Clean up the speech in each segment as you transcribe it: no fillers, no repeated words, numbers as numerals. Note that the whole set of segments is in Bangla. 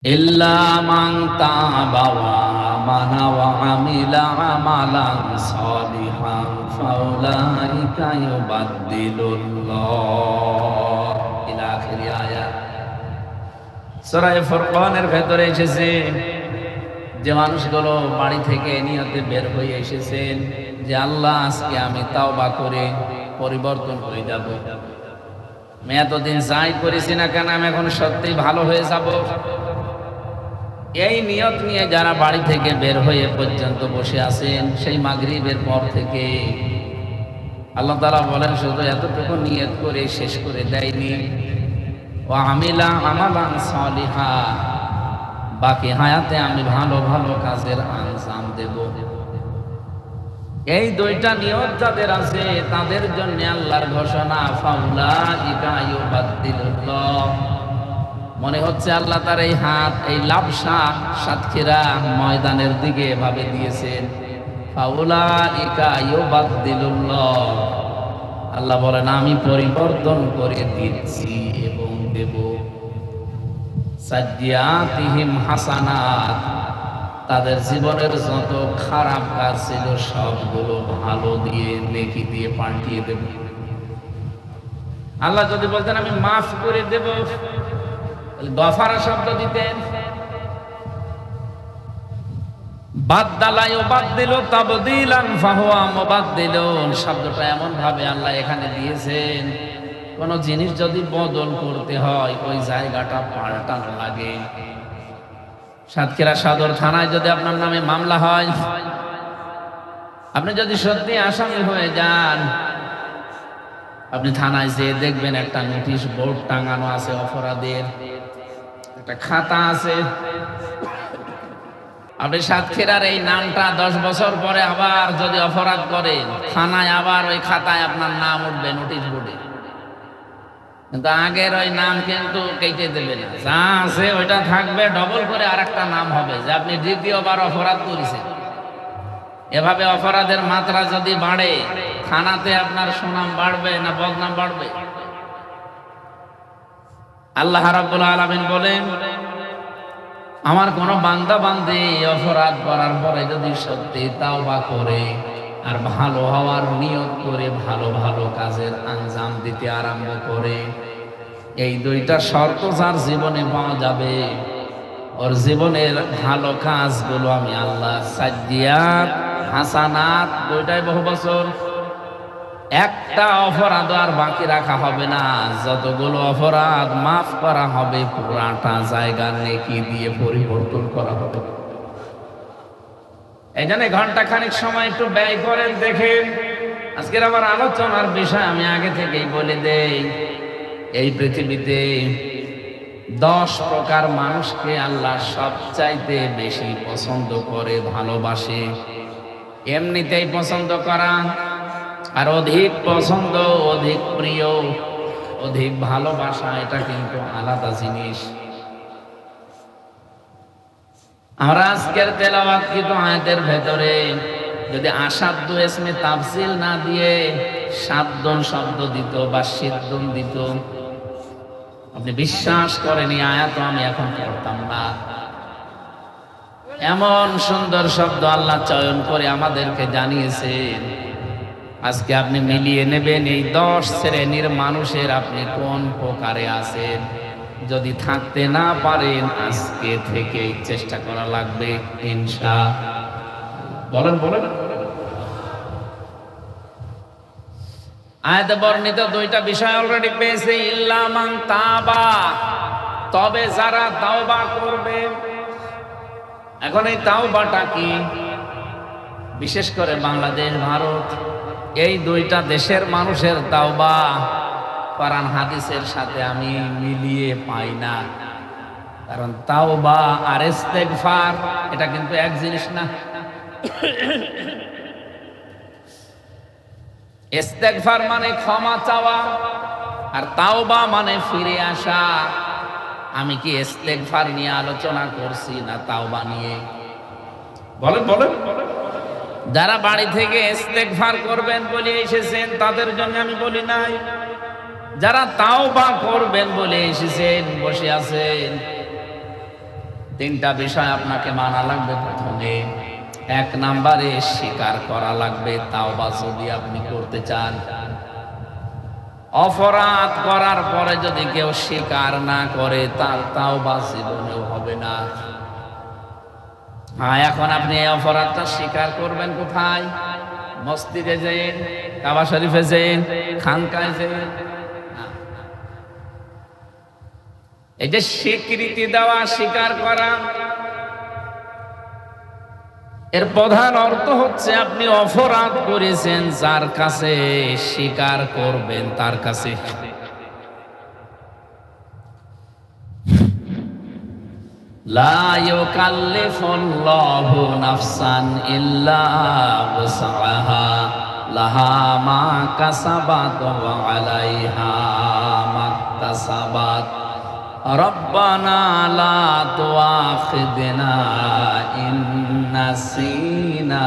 ইল্লা মান তাবা ওয়া আমানা ওয়া আমিলা আমালান সালিহান ফাউলাইকা ইউবাদদিলুল্লাহ ইলা আখির আয়াত। সূরা ফুরকানের ভেতরে এসেছে যে মানুষগুলো বাড়ি থেকে নিয়তে বের হয়ে এসেছেন যে আল্লাহ আজকে আমি তাওবা করে পরিবর্তন হয়ে যাব, আমি এতদিন যাই করেছি না কেন আমি এখন সত্যিই ভালো হয়ে যাব, এই নিয়ত নিয়ে যারা বাড়ি থেকে বের হয়ে পর্যন্ত বসে আছেন সেই মাগরিবের পর থেকে আল্লাহ তাআলা বলেন শুধু এতটুকু নিয়ত করে শেষ করে দেয়নি, ওয়া আমিলা আমালান সালিহা, বাকি হায়াতে আমি ভালো ভালো কাজের আঞ্জাম দেব। এই দুইটা নিয়ত যাদের আছে তাদের জন্য আল্লাহর ঘোষণা ফাউলাইকা ইউবাদদিলুল্লাহ। মনে হচ্ছে আল্লাহ তার এই হাত এই লাবসা সাতক্ষীরা ময়দানের দিকে এভাবে দিয়েছেন, ফাউলাইকা ইউবাদদিলুল্লাহ। আল্লাহ বলেন আমি পরিবর্তন করে দিচ্ছি এবং দেব। সাজ্জিয়াতিহিম হাসানাত, তাদের জীবনের যত খারাপ কাজ ছিল সবগুলো ভালো দিয়ে নেকি দিয়ে পাল্টিয়ে দেব। আল্লাহ যদি বলতেন আমি মাফ করে দেব গফারা শব্দ দিতেন, বাদদালা ইউবাদদিলু তাবদীলান ফাহুয়া মুবাদদিলুন শব্দটা এমন ভাবে আল্লাহ এখানে দিয়েছেন কোন জিনিস যদি বদল করতে হয় ওই জায়গাটা পাল্টানো লাগে। সাতক্ষীরা সদর থানায় যদি আপনার নামে মামলা হয়, আপনি যদি সত্যি আসামি হয়ে যান, আপনি থানায় যেয়ে দেখবেন একটা নোটিশ বোর্ড টাঙানো আছে, অপরাধের একটা খাতা আছে। আপনি সাতক্ষীরার এই নামটা 10 বছর পরে আবার যদি অপরাধ করেন থানায় আবার ওই খাতায় আপনার নাম উঠবে নোটিশ বোর্ডে, কিন্তু আগের ওই নাম কিন্তু কেটে দেবে না, যা আছে ওইটা থাকবে, ডবল করে আর একটা নাম হবে যে আপনি দ্বিতীয়বার অপরাধ করেছেন। এভাবে অপরাধের মাত্রা যদি বাড়ে থানাতে আপনার সুনাম বাড়বে না বদনাম বাড়বে? আল্লাহ রাব্বুল আলামিন বলেন আমার কোন বান্দা বান্দি অপরাধ করার পরে যদি সত্যি তাওবা করে আর ভালো হওয়ার নিয়ত করে ভালো ভালো কাজের আঞ্জাম দিতে আরম্ভ করে, এই দুইটা শর্ত যার জীবনে পাওয়া যাবে ওর জীবনের ভালো কাজগুলো আমি আল্লাহ সাজ্জিয়াত হাসানাত দুইটাই বহু বছর, একটা অপরাধ আর বাকি রাখা হবে না, যতগুলো অপরাধ মাফ করা হবে পুরাটা জায়গা নেকি দিয়ে পরিবর্তন করা হবে। এই জন্য ঘন্টা খানিক সময় একটু ব্যয় করেন, দেখেন। আজকের আমার আলোচনার বিষয় আমি আগে থেকেই বলে দেই, এই পৃথিবীতে 10 প্রকার মানুষকে আল্লাহ সবচাইতে বেশি পছন্দ করে, ভালোবাসে। এমনিতেই পছন্দ করা আর অধিক পছন্দ, অধিক প্রিয়, অধিক ভালোবাসা, এটা কিন্তু আলাদা জিনিস। আমরা আজকের তেলাওয়াতকৃত আয়াতের ভেতরে যদি আসাধ্য ইসমে তাফসিল না দিয়ে সাদ্দন শব্দ দিত বা সিদ্ধন দিত, আপনি বিশ্বাস করেন এই আয়াত আমি এখন পড়তাম না। এমন সুন্দর শব্দ আল্লাহ চয়ন করে আমাদেরকে জানিয়েছেন। আজকে আপনি মিলিয়ে নেবেন এই 10 শ্রেণীর মানুষের আপনি কোন প্রকারে আছেন। যদি থাকতে না পারেন আজকে থেকে চেষ্টা করা লাগবে ইনশাআল্লাহ। বলেন বলেন। আয়াতে বর্ণিত দুইটা বিষয় অলরেডি পেয়েছে, ইল্লা মান তাবা, তবে যারা তাওবা করবে। এখন এই তাওবাটা কি? বিশেষ করে বাংলাদেশ, ভারত, এই দুইটা দেশের মানুষের তাওবা কোরআন হাদিসের সাথে আমি মিলিয়ে পাই না। কারণ তাওবা আর ইস্তেগফার এটা কিন্তু এক জিনিস না। ইস্তেগফার মানে ক্ষমা চাওয়া আর তাওবা মানে ফিরে আসা। আমি কি ইস্তেগফার নিয়ে আলোচনা করছি না তাওবা নিয়ে? বলেন বলেন। যারা বাড়ি থেকে ইস্তেগফার করবেন বলে এসেছেন তাদের জন্য আমি বলি নাই, যারা তাওবা করবেন বলে এসেছেন বসে আছেন তিনটা বিষয় আপনাকে মানা লাগবে। প্রথমে এক নাম্বারে স্বীকার করা লাগবে, তাওবা যদি আপনি করতে চান। অপরাধ করার পরে যদি কেউ স্বীকার না করে, তার তাওবা জীবনেও হবে না। হ্যাঁ, এখন আপনি এই অপরাধটা স্বীকার করবেন কোথায়? মসজিদে যেন, কাবা শরীফে যেন, খানকায় যেন। এই যে স্বীকৃতি দেওয়া, স্বীকার করা, এর প্রধান অর্থ হচ্ছে আপনি অপরাধ করেছেন, যার কাছে স্বীকার করবেন তার কাছে। লা ইউকাল্লিফুল্লাহু নাফসান ইল্লা উসআহা লাহা মা কাসাবাত ওয়া আলাইহা মাকতাসাবাত রব্বানা লা তুআখিযনা ইন নাসিনা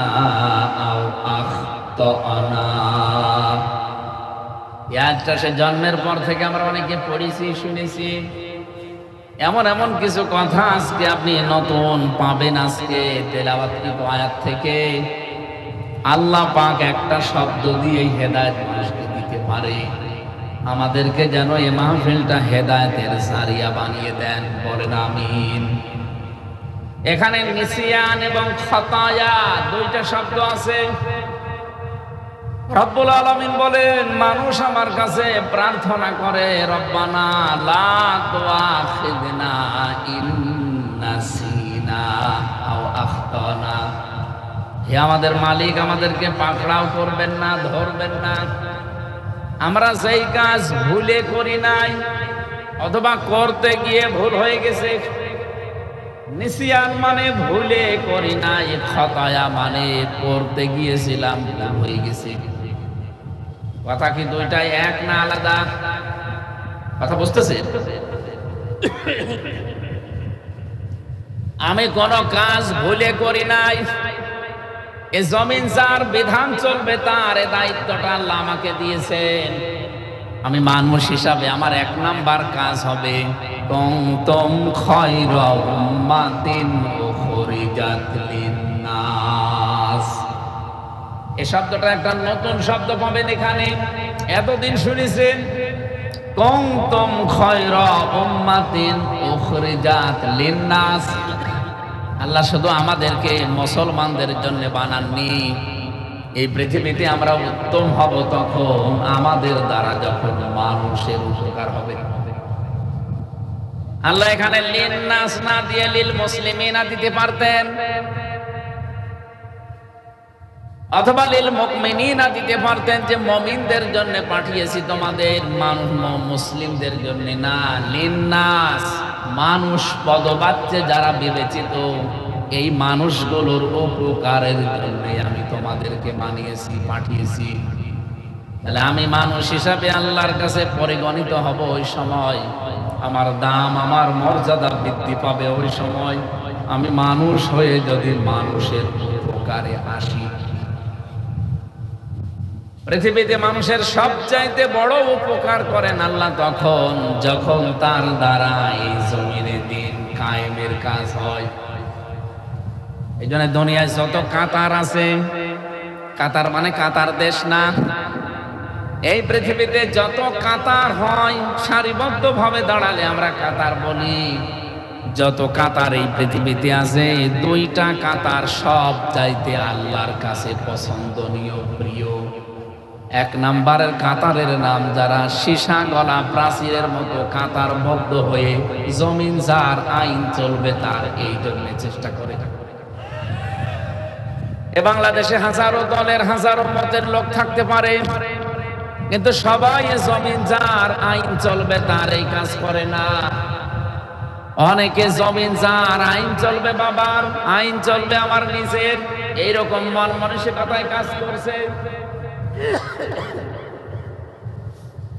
আও আখতানা। এই আয়াতটা সে জন্মের পর থেকে আমরা অনেকে পড়েছি, শুনেছি। এমন এমন কিছু কথা আজকে আপনি নতুন পাবেন আজকে তেলাওয়াতকৃত আয়াত থেকে। আল্লাহ পাক একটা শব্দ দিয়ে হেদায়েত মানুষকে দিতে পারে। আমাদেরকে যেন এই মাহফিলটা হেদায়েতের জারিয়া বানিয়ে দেন, বলেন আমিন। এখানে নিসিয়ান এবং খতায়া দুইটা শব্দ আছে। রব্বুল আলামিন বলেন, মানুষ আমার কাছে প্রার্থনা করে, রব্বানা লা তুআখিযনা ইন নাসিনা আও আখতানা। হে আমাদের মালিক, আমাদেরকে পাকড়াও করবেন না, ধরবেন না। আমরা যেই কাজ ভুলে করি নাই অথবা করতে গিয়ে ভুল হয়ে গেছে। নিসিয়ান মানে ভুলে করি নাই, খতায়া মানে করতে গিয়েছিলাম, ভুল হয়ে গেছে। কথা কি দুইটাই এক না আলাদা? কথা বুঝতেছে? আমি কোন কাজ ভুলে করি নাই। এ জমিন যার, বিধান চলবে তার, এ দায়িত্বটা আল্লাহ আমাকে দিয়েছেন। আমি মানুষ হিসাবে আমার এক নাম্বার কাজ হবে কুনতুম খায়রা উম্মাতিন উখরিজাত লিন্নাস। এই শব্দটা একটা নতুন শব্দ পাবেন এখানে। এতদিন শুনেছেন কুনতুম খায়রা উম্মাতিন উখরিজাত লিন্নাস। আল্লাহ শুধু আমাদেরকে মুসলমানদের জন্য বানাননি। এই পৃথিবীতে আমরা উত্তম হব তখন আমাদের দ্বারা যখন মানুষের উপকার হবে। আল্লাহ এখানে লিন্নাস না দিয়ে লিল মুসলিমিনা দিতে পারতেন, অথবা লিল মুমিনিনা দিতে পারতেন, যে মুমিনদের জন্য পাঠিয়েছি তোমাদের, মানুষ মুসলিমদের জন্য না। লিন্নাস মানুষ পদবাচ্যে যারা বিবেচিত, এই মানুষগুলোর উপকারের জন্য আমি তোমাদেরকে বানিয়েছি, পাঠিয়েছি। তাহলে আমি মানুষ হিসাবে আল্লাহর কাছে পরিগণিত হব। ওই সময় আমার দাম, আমার মর্যাদা বৃদ্ধি পাবে। ওই সময় আমি মানুষ হয়ে যদি মানুষের উপকারে আসি। পৃথিবীতে মানুষের সবচাইতে বড় উপকার করেন আল্লাহ তখন যখন তার দ্বারা এই জমিনে দিন কায়েমের কাজ হয়। এই জন্য দুনিয়ায় যত কাতার আছে, কাতার মানে কাতার দেশ না, এই পৃথিবীতে যত কাতার হয় সারিবদ্ধ ভাবে দাঁড়ালে আমরা কাতার বলি। যত কাতার এই পৃথিবীতে আছে, দুইটা কাতার সব চাইতে আল্লাহর কাছে পছন্দনীয়, প্রিয়। এক নাম্বারের কাতারের নাম যারা সীসা গলা প্রাচীরের মতো কাতারবদ্ধ হয়ে জমিন যার, আইন চলবে তার, এই জন্য চেষ্টা করে। এ বাংলাদেশে হাজারো দলের, হাজারো মতের লোক থাকতে পারে, কিন্তু সবাই জমিন যার, আইন চলবে তার এই কাজ করে না। অনেকে জমিন যার, আইন চলবে বাবার, আইন চলবে আমার নিজের, এইরকম মন মানসিকতায় কাজ করছে।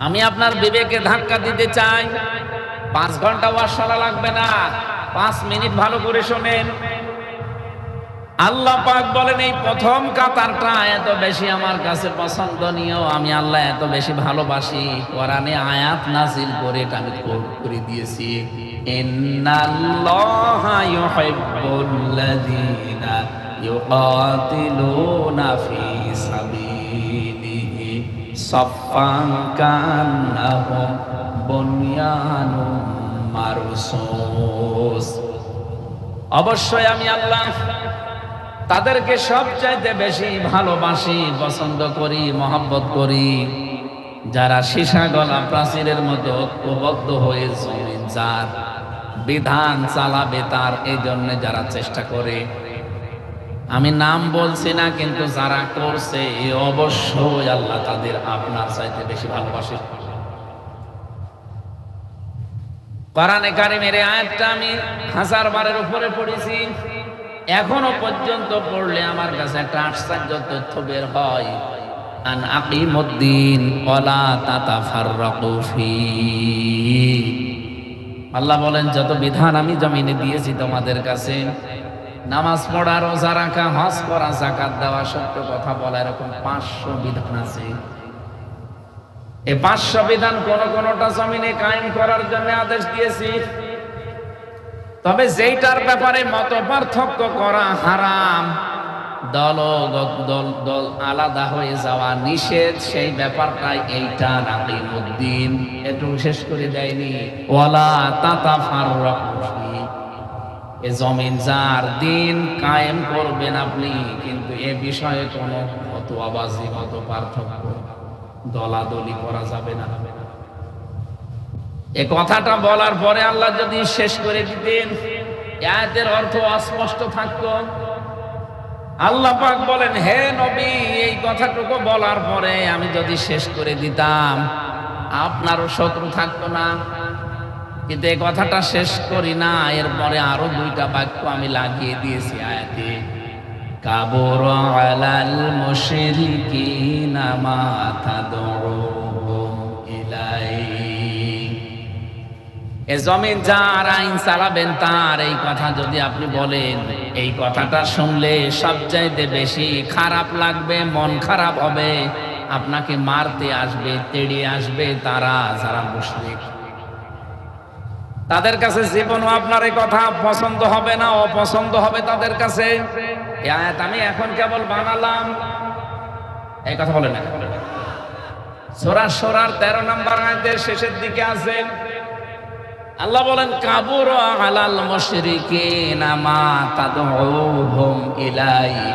আমি আপনার বিবেকে ধাক্কা দিতে চাই, 5 ঘন্টা ওয়াজ শোনা লাগবে না, 5 মিনিট ভালো করে শোনেন। আল্লাহ পাক বলেন এই প্রথম কাতারটা এত বেশি আমার কাছে পছন্দনীয়, আমি আল্লাহ এত বেশি ভালোবাসি, কোরআনে আয়াত নাযিল করে এটা আমি কোট করে দিয়েছি, ইন্নাল্লাহা ইউহিব্বুল্লাযীনা ইউকাতিলুনা ফি সাবিলিহি সাফফান কান্নাহুম বুনয়ানুম মারসুস। অবশ্যই আমি আল্লাহ তাদেরকে সবচাইতে বেশি ভালোবাসি, পছন্দ করি, মহব্বত করি, যারা সীসা গলা প্রাচীরের মতো ঐক্যবদ্ধ হয়ে জমিন যার বিধান চালাবে তার, এই জন্য যারা চেষ্টা করে। আমি নাম বলছি না, কিন্তু যারা করছে অবশ্যই আল্লাহ তাদের আপনার চাইতে বেশি ভালোবাসে। কোরআনে কারিমের আয়াতটা আমি 1000 বারের উপরে পড়েছি, এখনো পর্যন্ত পড়লে আমার কাছে একটা আশ্চর্য তথ্য বের হয়, আন আকিমুদ্দিন ওয়ালা তাতাফাররাকু ফি। আল্লাহ বলেন যত বিধান আমি জমিনে দিয়েছি তোমাদের কাছে, নামাজ পড়া, রোজা রাখা, হজ করা, যাকাত দেওয়া, সত্য কথা বলা, এরকম 500 বিধান আছে। এই 500 বিধান কোন কোনটা জমিনে কায়েম করার জন্য আদেশ দিয়েছি, তবে যেইটার ব্যাপারে মত পার্থক্য করা হারাম, দল আলাদা হয়ে যাওয়া নিষেধ, সেই ব্যাপারটাই এইটা আকিমুদ্দিন একটু শেষ করে দেয়নি, ওয়ালা তাতাফাররাকু ফি। এ জমিন যার, দিন কায়েম করবেন আপনি, কিন্তু এ বিষয়ে কোনো ফতোয়াবাজি, মত পার্থক্য, দলাদলি করা যাবে না। এই কথাটা বলার পরে আল্লাহ যদি শেষ করে দিতেন, আয়াতের অর্থ অস্পষ্ট থাকতো। আল্লাহ পাক বলেন, হে নবী, এই কথাটুকু বলার পরে আমি যদি শেষ করে দিতাম আপনারও শত্রু থাকতো না, কিন্তু এই কথাটা শেষ করি না, এরপরে আরো 2টা বাক্য আমি লাগিয়ে দিয়েছি আয়াতে, কাবুরা আলাল মুশরিকিনা মা তাদউহুম ইলাইহি। এ জমিন যার, আইন চালাবেন তার, এই কথা যদি আপনি বলেন, এই কথাটা শুনলে সবচাইতে বেশি খারাপ লাগবে, মন খারাপ হবে, আপনাকে মারতে আসবে, তেড়ে আসবে তারা যারা মুশরিক। তাদের কাছে জীবনও আপনার এই কথা পছন্দ হবে না, অপছন্দ হবে তাদের কাছে। এই আয়াত আমি এখন কেবল বানালাম, এই কথা বলে না। সূরা সূরার 13 নম্বর আয়াতের শেষের দিকে আছে, আল্লাহ বলেন, কাবুরা আলাল মুশরিকিনা মা তাদউহুম ইলাইহি।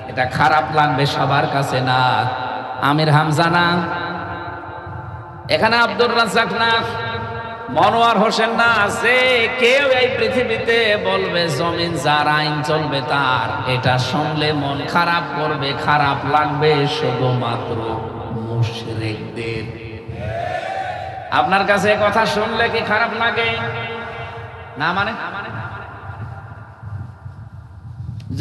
এটা খারাপ লাগবে সবার কাছে না, আমির হামজা না, এখানে আব্দুর রাজ্জাক না, মনোয়ার হোসেন না, আছে কেউ এই পৃথিবীতে বলবে জমিন যার, আইন চলবে তার, এটা শুনলে মন খারাপ করবে, খারাপ লাগবে শুধুমাত্র মুশরিকদের। আপনার কাছে কথা শুনলে কি খারাপ লাগে না? মানে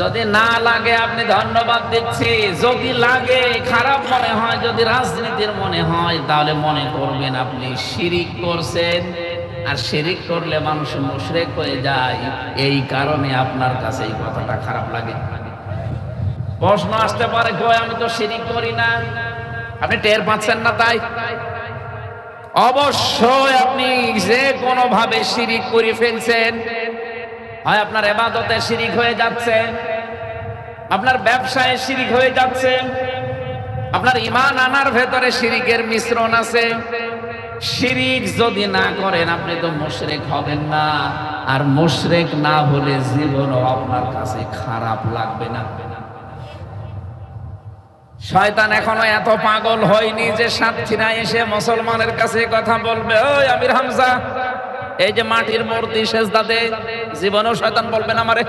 যদি না লাগে আপনি ধন্যবাদ দিচ্ছি, যদি লাগে, খারাপ মনে হয়, যদি রাজনীতির মনে হয়, তাহলে মনে করবেন আপনি শিরিক করছেন, আর শিরিক করলে মানুষ মুশরিক হয়ে যায়, এই কারণে আপনার কাছে এই কথাটা খারাপ লাগে। প্রশ্ন আসতে পারে, কই আমি তো শিরিক করি না, আপনি টের পাচ্ছেন না? তাই অবশ্যই আপনি যে কোনো ভাবে শিরিক করে ফেলছেন, হয় আপনার ইবাদতে শিরিক হয়ে যাচ্ছে, আপনার ব্যবসায় শিরিক হয়ে যাচ্ছে, আপনার ঈমান আনার ভেতরে শিরিকের মিশ্রণ আছে। শিরিক যদি না করেন আপনি তো মুশরিক হবেন না, আর মুশরিক না হলে জীবনও আপনার কাছে খারাপ লাগবে না। শয়তান এখনো এত পাগল হয়নি যে সাতক্ষীরা এসে মুসলমানের কাছে কথা বলবে, ওই আমির হামজা, এই যে মাটির মূর্তি সেজদা দে। জীবনেও শয়তান বলবে না আমারে,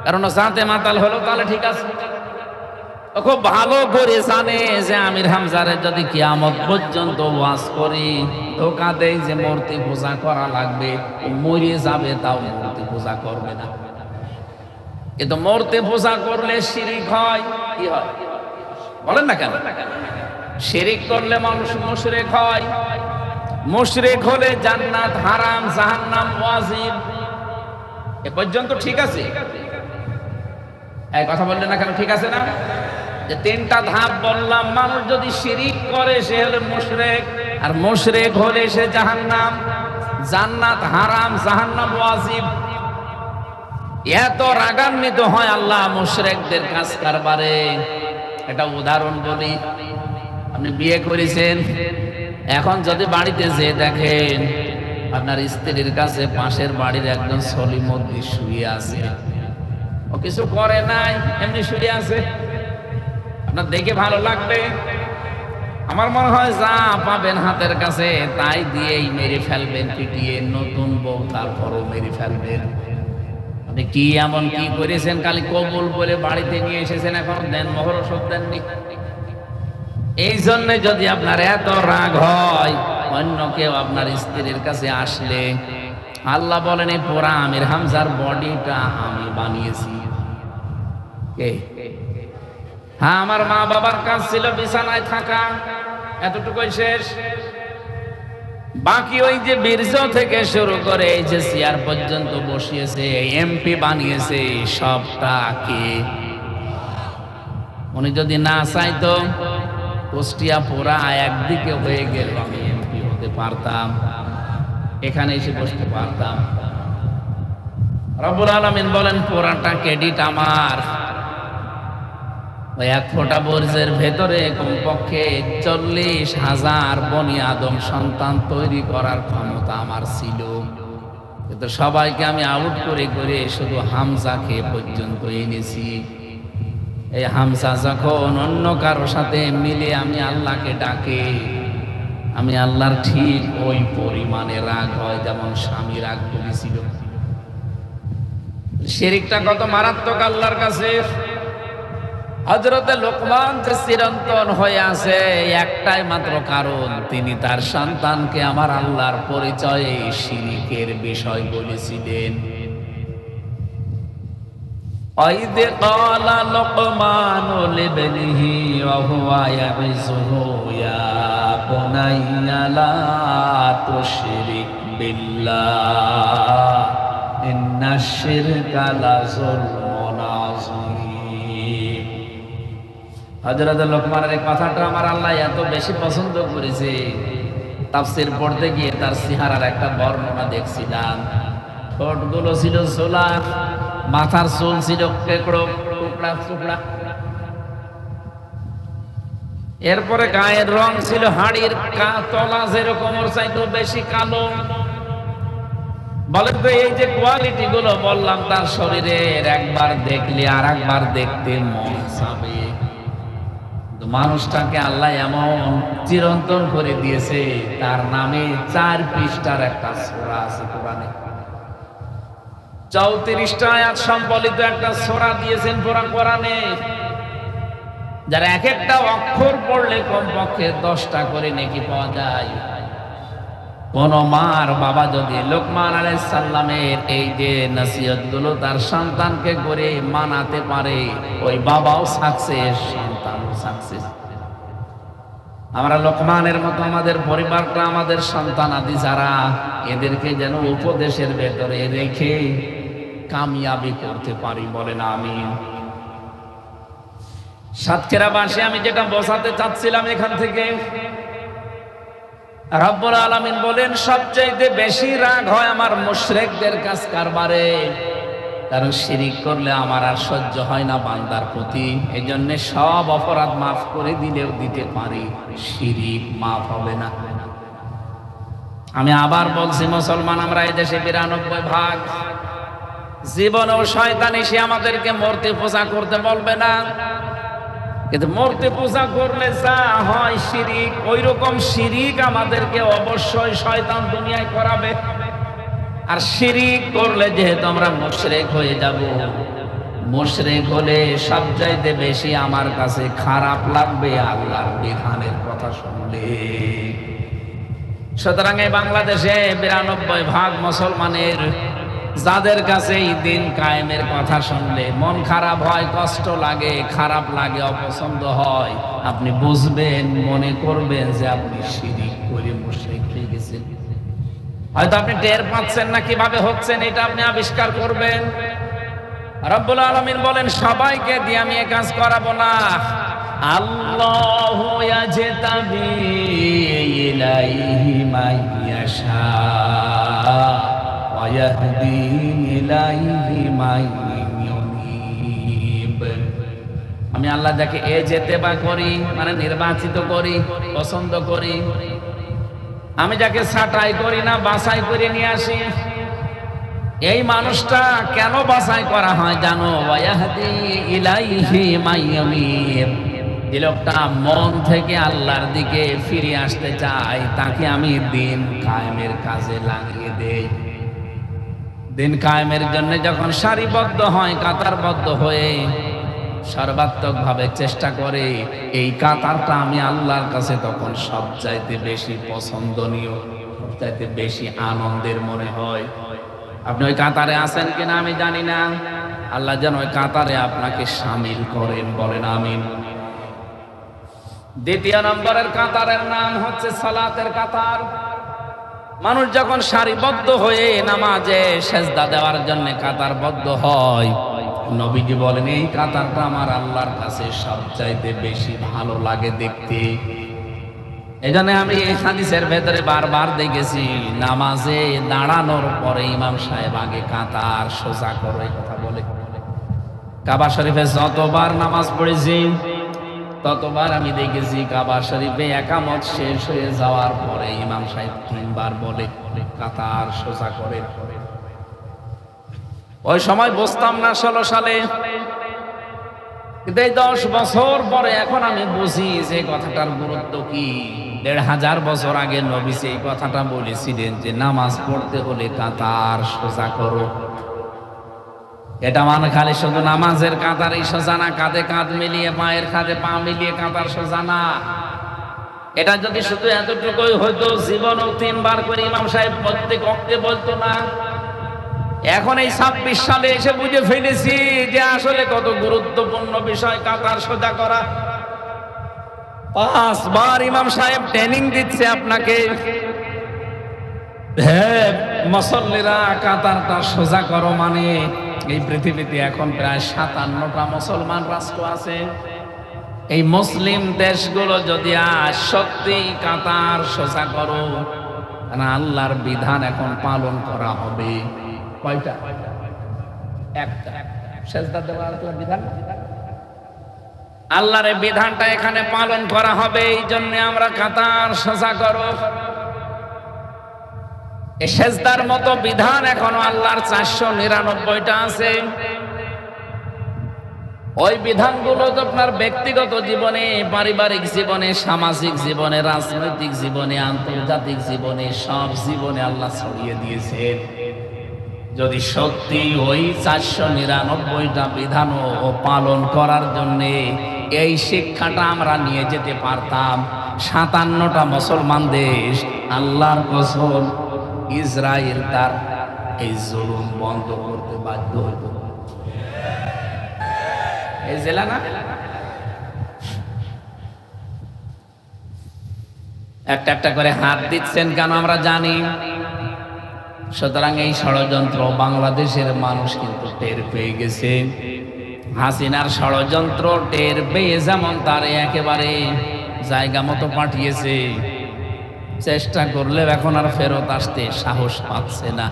কারণ জাতে মাতাল হলো, তাহলে ঠিক আছে। ও খুব ভালো করে জানে যে আমির হামজারে যদি কিয়ামত পর্যন্ত ওয়াজ করি, ধোকা দেই যে মূর্তি পূজা করা লাগবে, মরে যাবে, তাও মূর্তি পূজা করবে না। কিন্তু মূর্তি পূজা করলে শিরিক হয়। কি হয় বলেন না কেন? শিরিক করলে মানুষ মুশরিক হয়। মুশরিক হলে জান্নাত হারাম, জাহান্নাম ওয়াজিব। এ পর্যন্ত ঠিক আছে? এই কথা বললেন না কেন? ঠিক আছে না? যে তিনটা ধাপ বললাম, মানুষ যদি শিরিক করে সে হলে মুশরিক, আর মুশরিক হলে সে জাহান্নাম। জান্নাত হারাম, জাহান্নাম ওয়াজিব। এত রাগান্বিত হয় আল্লাহ মুশরিকদের কাজ কারবারে। একটা উদাহরণ বলি, আপনি বিয়ে করেছেন, এখন যদি বাড়িতে যেয়ে দেখেন আপনার স্ত্রীর কাছে পাশের বাড়ির একজন সলিমদ্দি শুয়ে আছে, ও কিছু করে নাই, এমনি শুয়ে আছে, আপনার দেখে ভালো লাগবে? আমার মনে হয় যা পাবেন হাতের কাছে তাই দিয়েই মেরে ফেলবেন, পিটিয়ে। নতুন বউ, তারপরও মেরে ফেলবেন। আপনি কি এমন কি করেছেন? খালি কবুল বলে বাড়িতে নিয়ে এসেছেন, এখন দেন মোহর ওষুধ দেননি। এই জন্য যদি আপনার এত রাগ হয় অন্য কেউ আপনার স্ত্রীর কাছে আসলে, আল্লাহ বলেন এই পোড়া আমির হামজার বডিটা আমি বানিয়েছি। কে? হ্যাঁ, আমার মা বাবার কাজ ছিল বিছানায় থাকা, এতটুকুই শেষ। বাকি ওই যে বীর্য থেকে শুরু করে এই যে চেয়ার পর্যন্ত বসিয়েছে, এমপি বানিয়েছে, সবটা কে? উনি যদি না চাইতো কুষ্টিয়া পোড়া একদিকে হয়ে গেল, আমি এমপি হতে পারতাম, এখানে এসে বসতে পারতাম। রব্বুল আলামিন বলেন পোড়াটা ক্রেডিট আমার। ওই এক ফোঁটা বর্জ্যের ভেতরে কমপক্ষে 40,000 বনি আদম সন্তান তৈরি করার ক্ষমতা আমার ছিল, কিন্তু সবাইকে আমি আউট করে করে শুধু হামজাকে পর্যন্ত এনেছি। এই হামজা যখন অন্য কারোর সাথে মিলে আমি আল্লাহকে ডাকে, আমি আল্লাহর ঠিক ওই পরিমাণে রাগ হয় যেমন স্বামী রাগ করেছিল। শিরকটা কত মারাত্মক আল্লাহর কাছে। হযরতে লোকমান যে চিরন্তন হয়ে আছে একটাই মাত্র কারণ, তিনি তার সন্তানকে আমার আল্লাহর পরিচয়ে শিরকের বিষয় বলেছিলেন। وَإِذْ قَالَ لُقْمَانُ لِابْنِهِ وَهُوَ يَعِظُهُ يَا بُنَيَّ لَا تُشْرِكْ بِاللَّهِ إِنَّ الشِّرْكَ لَظُلْمٌ عَظِيمٌ। হযরত লোকমানের এই কথাটা আমার আল্লাহ এত বেশি পছন্দ করেছে, তাফসীর পড়তে গিয়ে তার চেহারার একটা বর্ণনা দেখছিলাম। ঠোঁটগুলো ছিল ঝোলা, মাথার চুল ছিল কেকড়ো টুকরা টুকরা, এরপরে গায়ের রং ছিল হাড়ির তলা যেরকম, ওর চাইতেও বেশি কালো। বলেন তো এই যে কোয়ালিটি গুলো বললাম তার শরীরের, একবার দেখলে আর একবার দেখতে মন চাবে। মানুষটাকে আল্লাহ এমন চিরন্তন করে দিয়েছে, তার নামে 4 পৃষ্ঠার একটা সূরা আছে কোরআনে, 34টা আয়াত সম্বলিত একটা সূরা দিয়েছেন পুরা কোরআনে, যারা এক একটা অক্ষর পড়লে কমপক্ষে 10টা করে নেকি পাওয়া যায়। কোন মার বাবা যদি লোকমান আলাইহিস সালামের এই যে নসিহত গুলো তার সন্তানকে করে মানাতে পারে, ওই বাবাও সাকসেস, সন্তানও সাকসেস। আমরা লোকমানের মতো আমাদের পরিবারটা, আমাদের সন্তান আদি যারা, এদেরকে যেন উপদেশের ভেতরে রেখে কামিয়াবি করতে পারি, বলেন আমিন। সাতক্ষীরাবাসী, আমি যেটা বোঝাতে চাচ্ছিলাম এখান থেকে, রব্বুল আলামিন বলেন সবচাইতে বেশি রাগ হয় আমার মুশরিকদের কাজ কারবারে, কারণ শিরিক করলে আমার আর সহ্য হয় না বান্দার প্রতি। এই জন্য সব অপরাধ মাফ করে দিলেও দিতে পারি, শিরিক মাফ হবে না। আমি আবার বলছি, মুসলমান আমরা এই দেশে 92%। জীবনেও শয়তান এসে আমাদেরকে মূর্তি পূজা করতে বলবে না, কিন্তু মূর্তি পূজা করলে যা হয় শিরিক, ওই রকম শিরিক আমাদেরকে অবশ্যই শয়তান দুনিয়ায় করাবে। আর শিরিক করলে যেহেতু আমরা মুশরিক হয়ে যাব, মুশরিক হলে সবচাইতে বেশি আমার কাছে খারাপ লাগবে আল্লাহর বিধানের কথা শুনলে। সুতরাং এই বাংলাদেশে 92% মুসলমানের, যাদের কাছে এই দিন কায়েমের কথা শুনলে মন খারাপ হয়, কষ্ট লাগে, খারাপ লাগে, অপছন্দ হয়, আপনি বুঝবেন, মনে করবেন যে আপনি শিরিক করে মুশরিক হয়ে গেছেন। হয়তো আপনি টের পাচ্ছেন না কিভাবে হচ্ছেন, এটা আপনি আবিষ্কার করবেন। রব্বুল আলামিন বলেন সবাইকে দিয়ে আমি এ কাজ করাবো না। আল্লাহু ইয়াজতাবি ইলাইহি মাইয়াশা ওয়া ইয়াহদি ইলাইহি মাইয়ুনিব। আমি আল্লাহ যাকে এ যেতে বা করি, মানে নির্বাচিত করি, পছন্দ করি। আমি যাকে ছাঁটাই করি না, বাছাই করে নিয়ে আসি। এই মানুষটা কেন বাছাই করা হয় জানো? ওয়াহদি ইলাইহি মাইয়ুনিব। যে লোকটা মন থেকে আল্লাহর দিকে ফিরে আসতে চায়, তাকে আমি দিন কায়েমের কাজে লাগিয়ে দেই। দিন কায়েমের জন্য যখন সারিবদ্ধ হয়, কাতারবদ্ধ হয়ে সর্বাত্মকভাবে চেষ্টা করে, এই কাতারটা আমি আল্লাহর কাছে তখন সবচাইতে বেশি পছন্দনীয়, সবচাইতে বেশি আনন্দের মনে হয়। আপনি ওই কাতারে আছেন কিনা আমি জানি না, আল্লাহ যেন ওই কাতারে আপনাকে শামিল করেন, বলেন আমিন। দ্বিতীয় নম্বরের কাতারের নাম হচ্ছে সালাতের কাতার। মানুষ যখন সারিবদ্ধ হয়ে নামাজে সেজদা দেওয়ার জন্য কাতারবদ্ধ হয়, নবীজি বলেন এই কাতারটা আমার আল্লাহর কাছে সবচাইতে বেশি ভালো লাগে দেখতে। এই জন্য আমি এই হাদিসের ভেতরে বারবার দেখেছি, নামাজে দাঁড়ানোর পরে ইমাম সাহেব আগে কাতার সোজা করে কথা বলে। কাবা শরীফে যতবার নামাজ পড়েছি ততবার আমি দেখেছি কাবা শরীফে একামত শেষ হয়ে যাওয়ার পরে ইমাম সাহেব 3 বার বলে কাতার সোজা করে। ওই সময় বুঝতাম না 16 সালে, কিন্তু এই 10 বছর পরে এখন আমি বুঝি যে কথাটার গুরুত্ব কি। 1500 বছর আগে নবী এই কথাটা বলেছিলেন যে নামাজ পড়তে হলে কাতার সোজা করো। এটা মানে খালি শুধু নামাজের কাতারই সোজা না, কাঁধে কাঁধ মিলিয়ে, পায়ের কাঁধে পা মিলিয়ে কাতার সোজা না। এটা যদি শুধু এতটুকুই হয়তো, জীবনেও 3 বার করে ইমাম সাহেব প্রত্যেক ওয়াক্তে বলতো না। এখন এই 26 সালে এসে বুঝে ফেলেছি যে আসলে কত গুরুত্বপূর্ণ বিষয় কাতার সোজা করা। 5 বার ইমাম সাহেব ট্রেনিং দিচ্ছে আপনাকে, হ্যাঁ মুসল্লিরা কাতারটা সোজা করো। মানে এই পৃথিবীতে এখন প্রায় 57টা মুসলমান রাষ্ট্র আছে। এই মুসলিম দেশগুলো যদি আজ সত্যি কাতার সোজা করো, না আল্লাহর বিধান এখন পালন করা হবে। কয়টা? একটা। সেজদা দেওয়ার বিধান, আল্লাহর বিধানটা এখানে পালন করা হবে। এই জন্য আমরা কাতার সোজা করো। এই সেজদার মতো বিধান এখনো আল্লাহর 499টা আছে। ওই বিধানগুলো তো আপনার ব্যক্তিগত জীবনে, পারিবারিক জীবনে, সামাজিক জীবনে, রাজনৈতিক জীবনে, আন্তর্জাতিক জীবনে, সব জীবনে আল্লাহ ছড়িয়ে দিয়েছেন। যদি সত্যি ওই 499টা বিধানও পালন করার জন্য এই শিক্ষাটা আমরা নিয়ে যেতে পারতাম, 57টা মুসলমান দেশ, আল্লাহর কসম ইসরায়েল তার এই জুলুম বন্ধ করতে বাধ্য হতো। এই জেলা না একটা একটা করে হাত দিচ্ছেন কেন আমরা জানি। সুতরাং এই ষড়যন্ত্র বাংলাদেশের মানুষ কিন্তু টের পেয়ে গেছে। হাসিনার ষড়যন্ত্র টের পেয়ে যেমন তার একেবারে জায়গা মতো পাঠিয়েছে, চেষ্টা করলে এখন আর ফেরত আসতে সাহস পাচ্ছে না।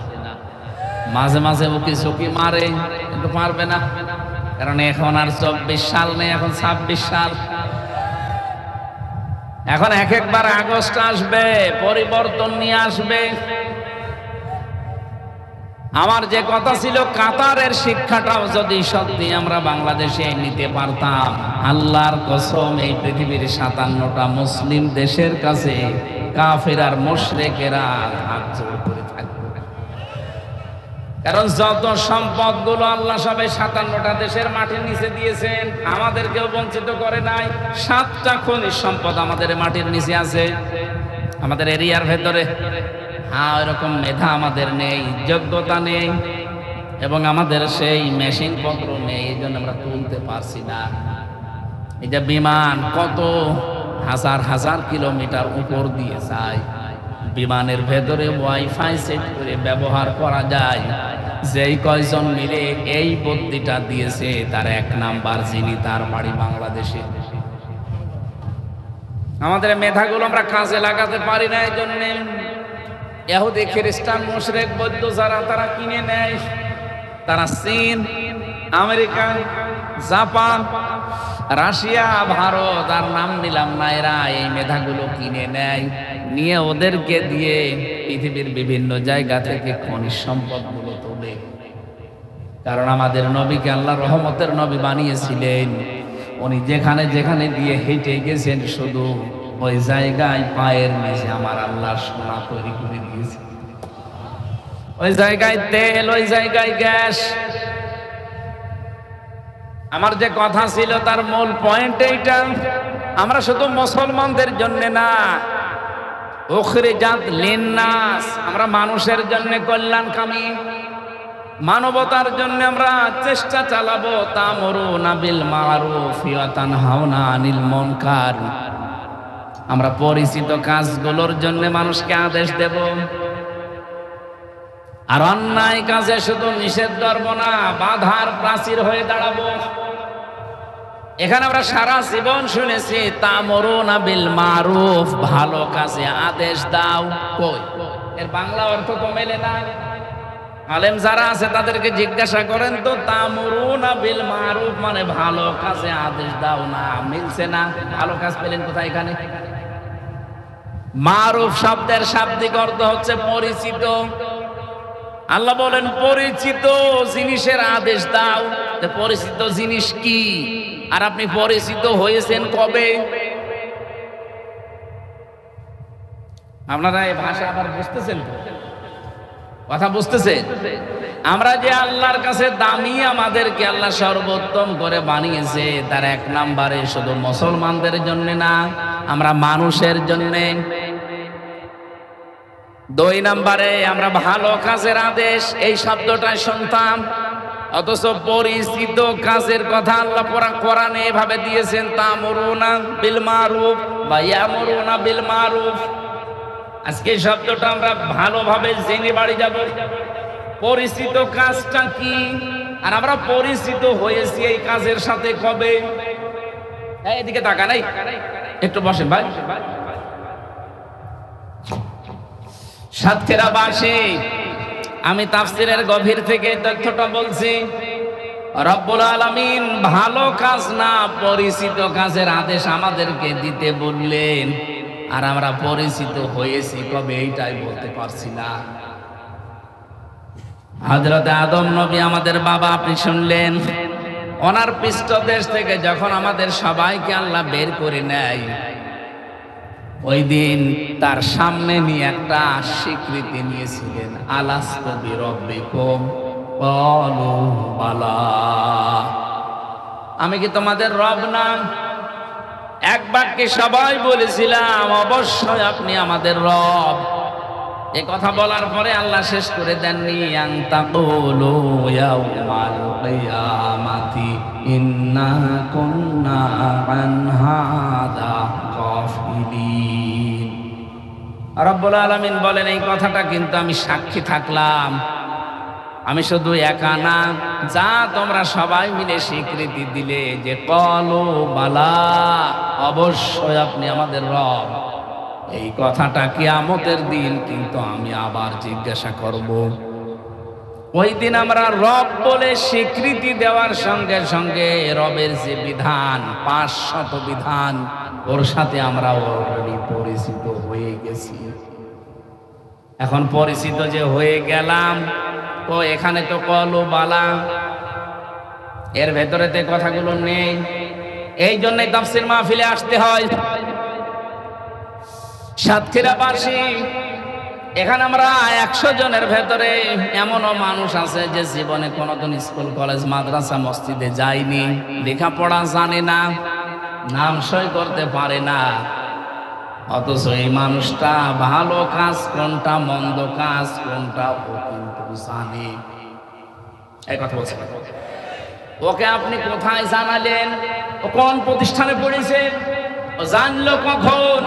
মাঝে মাঝে উকি চুকি মারে, কিন্তু পারবে না, কারণ এখন আর 24 সাল নেই, এখন 26 সাল। এখন একবার আগস্ট আসবে, পরিবর্তন নিয়ে আসবে। আমার যে কথা ছিল, কাতারের শিক্ষাটাও যদি সত্যি আমরা বাংলাদেশে নিতে পারতাম, আল্লাহর কসম এই পৃথিবীর 57টা মুসলিম দেশের কাছে কাফের আর মুশরিকেরা হাত জোড় করে থাকবে। কারণ যত সম্পদগুলো আল্লাহ সবাই 57টা দেশের মাটির নিচে দিয়েছেন, আমাদেরকেও বঞ্চিত করে নাই। 7টা খনিজ সম্পদ আমাদের মাটির নিচে আছে, আমাদের এরিয়ার ভেতরে। এরকম মেধা আমাদের নেই, যোগ্যতা নেই, এবং আমাদের সেই মেশিন পত্র নেই। এই জন্য আমরা তুলতে পারছি না। এই যে বিমান কত হাজার হাজার কিলোমিটার উপর দিয়ে যায়, বিমানের ভেতরে ওয়াইফাই সেট করে ব্যবহার করা যায়। যেই কয়জন মিলে এই বুদ্ধিটা দিয়েছে তার 1 নাম্বার যিনি, তার বাড়ি বাংলাদেশে। আমাদের মেধাগুলো আমরা কাজে লাগাতে পারি না, এই জন্য ইহুদি খ্রিস্টান মুশরিক বৌদ্ধ যারা তারা কিনে নেয়। তারা চীন, আমেরিকা, জাপান, রাশিয়া, ভারত আর নাম নিলাম না, এরা এই মেধাগুলো কিনে নেয়, নিয়ে ওদেরকে দিয়ে পৃথিবীর বিভিন্ন জায়গা থেকে খনিজ সম্পদগুলো তোলে। কারণ আমাদের নবীকে আল্লাহ রহমতের নবী বানিয়েছিলেন, উনি যেখানে যেখানে দিয়ে হেঁটে গেছেন শুধু ওই জায়গায় পায়ের নিচে আমার আল্লাহ সোনা তৈরি করে দিয়েছে। ওই জায়গায় তেল, ওই জায়গায় গ্যাস। আমার যে কথা ছিল তার মূল পয়েন্ট এইটা, আমরা শুধু মুসলমানদের জন্য না, উখরিজাত লিন্নাস, আমরা মানুষের জন্য কল্যাণকামী, মানবতার জন্য আমরা চেষ্টা চালাবো। তা'মুরুনা বিল মা'রুফ ওয়া তানহাউনা আনিল মুনকার, আমরা পরিচিত কাজগুলোর জন্য মানুষকে আদেশ দেব, আর অন্যায় কাজে শুধু নিষেধ করব না, বাধার প্রাচীর হয়ে দাঁড়াবো। এখানে আমরা সারা জীবন শুনেছি তা'মুরুনা বিল মা'রুফ, ভালো কাজে আদেশ দাও। কই এর বাংলা অর্থ তো মেলে না। আলেম যারা আছে তাদেরকে জিজ্ঞাসা করেন তো, তা'মুরুনা বিল মা'রুফ মানে ভালো কাজে আদেশ দাও না, মিলছে না। ভালো কাজ পেলেন কোথায় এখানে? মা'রুফ শব্দের শাব্দিক অর্থ হচ্ছে পরিচিত। আল্লাহ বলেন পরিচিত জিনিসের আদেশ দাও। পরিচিত জিনিস কি? আর আপনি পরিচিত হয়েছেন কবে? আপনারা এই ভাষা আবার বুঝতেছেন তো? কথা বুঝতেছেন? আমরা যে আল্লাহর কাছে দামি, আমাদেরকে আল্লাহ সর্বোত্তম করে বানিয়েছে, তার 1 নাম্বারে শুধু মুসলমানদের জন্য না, আমরা মানুষের জন্য। 2 নাম্বারে আমরা ভালো কাজের আদেশ, এই শব্দটাই শুনতাম, অথচ পরিচিত কাজের কথা আল্লাহ কোরআনে এভাবে দিয়েছেন, তা'মুরুনা বিল মা'রুফ বা ইয়ামুরুনা বিল মা'রুফ। আজকে এই শব্দটা আমরা ভালোভাবে জেনে বাড়ি যাব, পরিচিত কাজটা কি, আর আমরা পরিচিত হয়েছি এই কাজের সাথে কবে। এদিকে তাকা নাই, একটু বসেন ভাই। সাতক্ষীরাবাসী, আমি তাফসীরের গভীর থেকে তথ্যটা বলছি। রব্বুল আলামিন ভালো কাজ না, পরিচিত কাজের আদেশ আমাদেরকে দিতে বললেন, আর আমরা পরিচিত হয়েছি কবে এইটাই বলতে পারছি না। হযরত আদম নবী আমাদের বাবা, আপনি শুনলেন, ওনার পৃষ্ঠদেশ থেকে যখন আমাদের সবাইকে আল্লাহ বের করে নেয়, ওই দিন তার সামনে নিয়ে একটা স্বীকৃতি নিয়েছিলেন, আলাস্তু বিরব্বিকুম ক্বালু বালা, আমি কি তোমাদের রব না? এক বাক্যে সবাই বলেছিলাম অবশ্যই আপনি আমাদের রব। এই কথা বলার পরে আল্লাহ শেষ করে দেননি, আন তাকুলু ইয়াউমাল কিয়ামাতি ইন্না কুন্না আন হাদা গাফিলিন। রব্বুল আলামিন বলেন, এই কথাটা কিন্তু আমি সাক্ষী থাকলাম, আমি শুধু একা না, যা তোমরা সবাই মিলে স্বীকৃতি দিলে যে ক্বালু বালা, অবশ্যই আপনি আমাদের রব, এই কথাটা কিয়ামতের দিন কিন্তু আমি আবার জিজ্ঞাসা করব। ওই দিন আমরা রব বলে স্বীকৃতি দেওয়ার সঙ্গে সঙ্গে রবের যে বিধান, 500 বিধান, ওর সাথে আমরা অলরেডি পরিচিত হয়ে গেছি। এখন পরিচিত যে হয়ে গেলাম, তো এখানে তো ক্বালু বালা, এর ভেতরেতে কথাগুলো নেই। এই জন্যই তাফসীর মাহফিলে আসতে হয়। সাতক্ষীরাবাসী, এখানে আমরা 100 জনের ভেতরে এমনও মানুষ আছে যে জীবনে কোনোদিন স্কুল কলেজ মাদ্রাসা মসজিদে যায়নি, লেখাপড়া জানে না, নাম সই করতে পারে না, অথচ এই মানুষটা ভালো কাজ কোনটা, মন্দ কাজ কোনটা ও কিন্তু জানে। এই কথা বলছে, ওকে আপনি কোথায় জানালেন? ও কোন প্রতিষ্ঠানে পড়েছে? ও জানলো কখন?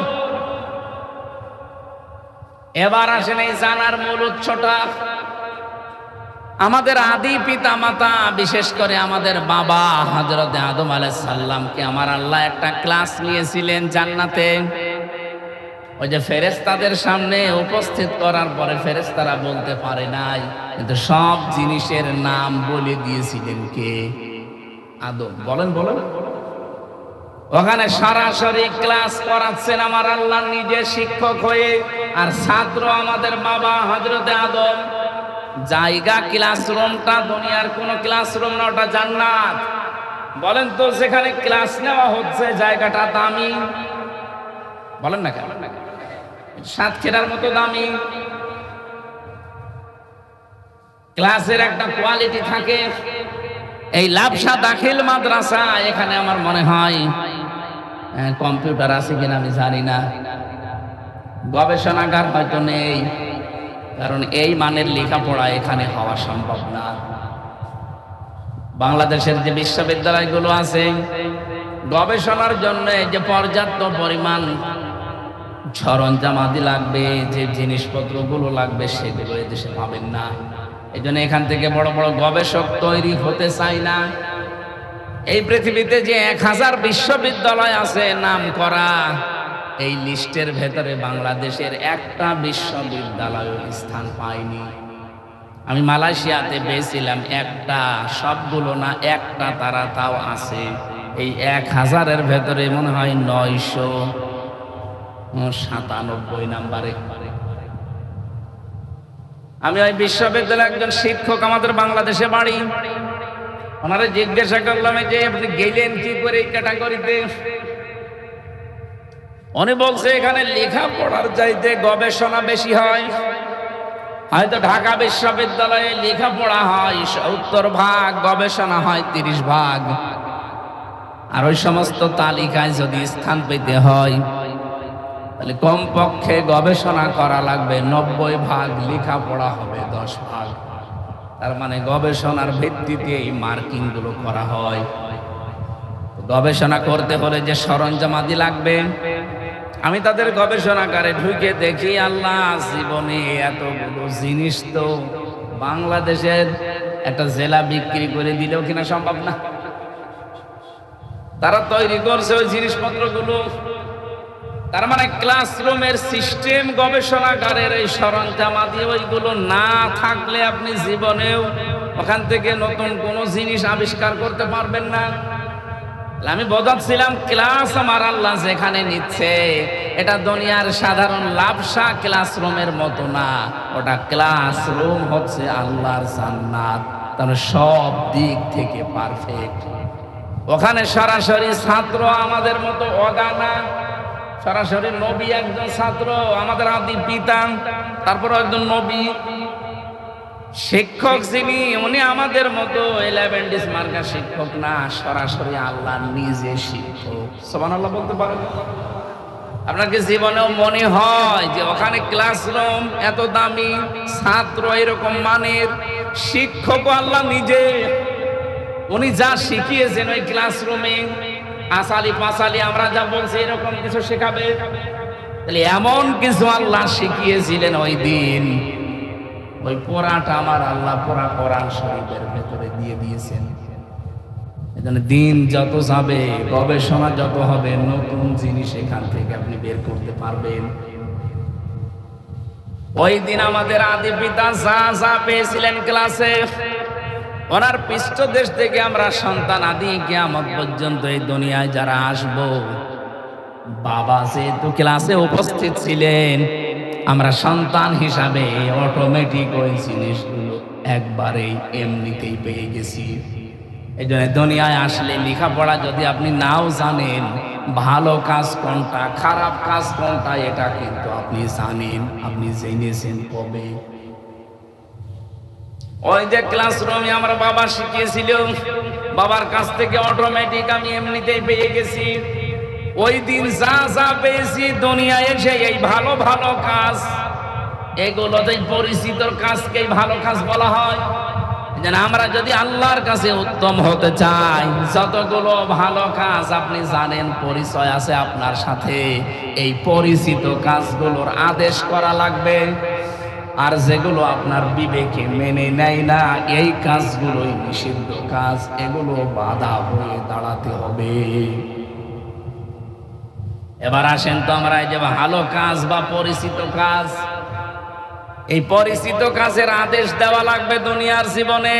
এবার আসেন এই জানার মূল উৎসটা। আমাদের আদি পিতা মাতা, বিশেষ করে আমাদের বাবা হযরতে আদম আলাইহিস সালামকে আমার আল্লাহ একটা ক্লাস নিয়েছিলেন জান্নাতে। ওই যে ফেরেশতাদের সামনে উপস্থিত করার পরে ফেরেশতারা বলতে পারে নাই, কিন্তু সব জিনিসের নাম বলে দিয়েছিলেন কে? আদম। বলেন বলেন। ওখানে সরাসরি ক্লাস করাচ্ছেন আমার আল্লাহ নিজে শিক্ষক হয়ে, আর ছাত্র আমাদের বাবা হযরতে আদম। জায়গা ক্লাসরুমটা দুনিয়ার কোন ক্লাসরুম না, ওটা জান্নাত। বলেন তো, যেখানে ক্লাস নেওয়া হচ্ছে জায়গাটা দামি? বলেন না কেন? সাতক্ষীরার মতো দামি। ক্লাসের একটা কোয়ালিটি থাকে। এই লাবসা দাখিল মাদ্রাসা, এখানে আমার মনে হয় কম্পিউটার আছে কিনা আমি জানি না, গবেষণাগার হয়তো নেই, কারণ এই মানের লেখাপড়া এখানে হওয়া সম্ভব না। বাংলাদেশের যে বিশ্ববিদ্যালয়গুলো আছে গবেষণার জন্য যে পর্যাপ্ত পরিমাণ সরঞ্জামাদি লাগবে, যে জিনিসপত্রগুলো লাগবে, সেগুলো এদেশে পাবেন না। এই জন্য এখান থেকে বড় বড় গবেষক তৈরি হতে চায় না। এই পৃথিবীতে যে 1000 বিশ্ববিদ্যালয় আছে নাম করা, এই লিস্টের ভেতরে বাংলাদেশের একটা বিশ্ববিদ্যালয় স্থান পায়নি। আমি মালয়েশিয়াতে পেয়েছিলাম একটা, সবগুলো না, একটা, তারা তাও আছে। এই 1000-এর ভেতরে মনে হয় 997 নাম্বারে। আমি ওই বিশ্ববিদ্যালয়ে একজন শিক্ষক, আমাদের বাংলাদেশে বাড়ি, ওনারা জিজ্ঞাসা করলাম যে আপনি গেলেন কি করে এই ক্যাটাগরিতে? উনি বলছে এখানে লেখাপড়ার চাইতে গবেষণা বেশি হয়। হয়তো ঢাকা বিশ্ববিদ্যালয়ে লেখাপড়া হয় 70%, গবেষণা হয় 30%। আর ওই সমস্ত তালিকায় যদি স্থান পেতে হয় তাহলে কমপক্ষে গবেষণা করা লাগবে 90%, লেখাপড়া হবে 10%। তার মানে গবেষণার ভিত্তিতে এই মার্কিং গুলো করা হয়। গবেষণা করতে হলে যে সরঞ্জামাদি লাগবে, আমি তাদের গবেষণাগারে ঢুকে দেখি, আল্লাহ, জীবনে এতগুলো জিনিস তো বাংলাদেশের একটা জেলা বিক্রি করে দিলেও কিনা সম্ভব না। তারা তৈরি করছে ওই জিনিসপত্রগুলো। তার মানে ক্লাসরুমের সিস্টেম, গবেষণাগারের এই সরঞ্জামাদি, ওইগুলো না থাকলে আপনি জীবনেও ওখান থেকে নতুন কোনো জিনিস আবিষ্কার করতে পারবেন না। আমি বোঝাচ্ছিলাম, ক্লাস আমার আল্লাহ যেখানে নিচ্ছে এটা দুনিয়ার সাধারণ লাবসা ক্লাসরুমের মতো না, ওটা ক্লাসরুম হচ্ছে আল্লাহর জান্নাত। তাহলে সব দিক থেকে পারফেক্ট। ওখানে সরাসরি ছাত্র আমাদের মতো অগানা, সরাসরি নবী একজন ছাত্র, আমাদের আদি পিতা, তারপর একজন নবী। শিক্ষক যিনি, উনি আমাদের মতো 11 ডিস মার্কা শিক্ষক না, সরাসরি আল্লাহ নিজে শিক্ষক। সুবহানাল্লাহ বলতে পারেন? আপনাকে জীবনেও মনে হয় যে ওখানে ক্লাসরুম এত দামি, ছাত্র এরকম মানের, শিক্ষক আল্লাহ নিজে, উনি যা শিখিয়েছেন ওই ক্লাসরুমে আসালি পাসালি আমরা যা বলছি এরকম কিছু শেখাবে? তাহলে এমন কিছু আল্লাহ শিখিয়েছিলেন ওই দিন, ওই পড়াটা আমার আল্লাহ পুরা কোরআন শরীফের ভেতরে দিয়ে দিয়েছেন। এজন্য দিন যত যাবে, গবেষণা যত হবে, নতুন জিনিস এখান থেকে আপনি বের করতে পারবেন। ওই দিন আমাদের আদি পিতা যা যা পেয়েছিলেন ক্লাসে, ওনার পৃষ্ঠদেশ থেকে আমরা সন্তান আদি কিয়ামত পর্যন্ত এই দুনিয়ায় যারা আসব, বাবা যেহেতু ক্লাসে উপস্থিত ছিলেন, আমরা সন্তান হিসাবে অটোমেটিক ওই জিনিসগুলো একবারেই এমনিতেই পেয়ে গেছি। এই জন্য দুনিয়ায় আসলে লেখাপড়া যদি আপনি নাও জানেন, ভালো কাজ কোনটা, খারাপ কাজ কোনটা, এটা কিন্তু আপনি জানেন, আপনি জেনেছেন কবে। ওই যে ক্লাসরুমে আমার বাবা শিখিয়েছিল, বাবার কাছ থেকে অটোমেটিক আমি এমনিতেই পেয়ে গেছি। ওই দিন যা যা পেয়েছি, দুনিয়ায় এসে এই ভালো ভালো কাজ, এগুলোতেই পরিচিত কাজকেই ভালো কাজ বলা হয়। যেন আমরা যদি আল্লাহর কাছে উত্তম হতে চাই, যতগুলো ভালো কাজ আপনি জানেন পরিচয় আছে আপনার সাথে, এই পরিচিত কাজগুলোর আদেশ করা লাগবে। আর যেগুলো আপনার বিবেকে মেনে নেয় না, এই কাজগুলোই নিষিদ্ধ কাজ, এগুলো বাধা হয়ে দাঁড়াতে হবে। এবার আসেন তো আমরা এই যে ভালো কাজ বা পরিচিত কাজ, এই পরিচিত কাজের আদেশ দেওয়া লাগবে দুনিয়ার জীবনে।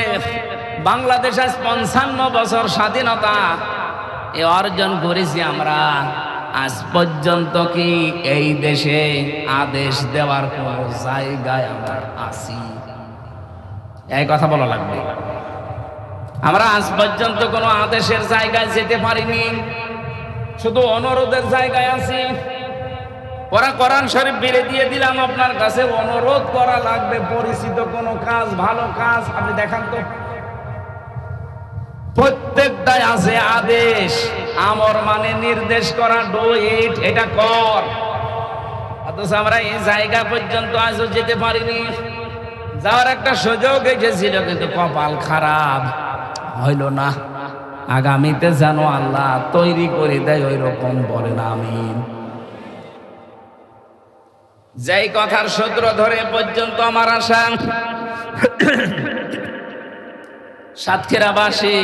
বাংলাদেশ আজ 55 বছর স্বাধীনতা অর্জন করেছি আমরা, আজ পর্যন্ত কি এই দেশে আদেশ দেওয়ার কোন জায়গায় আমরা আছি? এই কথা বলা লাগবে। আমরা আজ পর্যন্ত কোনো আদেশের জায়গায় যেতে পারিনি, শুধু অনুরোধের জায়গায় আছি। ওরা কোরআন শরীফ বেড়ে দিয়ে দিলাম, আপনার কাছে অনুরোধ করা লাগবে পরিচিত কোন কাজ, ভালো কাজ আপনি দেখান তো। প্রত্যেকটাই আছে আদেশ, আমর মানে নির্দেশ করা, ডু ইট, এটা কর। অথচ আমরা এই জায়গা পর্যন্ত আজও যেতে পারিনি। যাওয়ার একটা সুযোগ এসেছিল, কিন্তু কপাল খারাপ, হইল না। আগামীতে যেন আল্লাহ তৈরি করে দেয় ওই রকম বলেন আমিন। যেই কথার সূত্র ধরে পর্যন্ত আমার আশা, সাতক্ষীরাবাসী,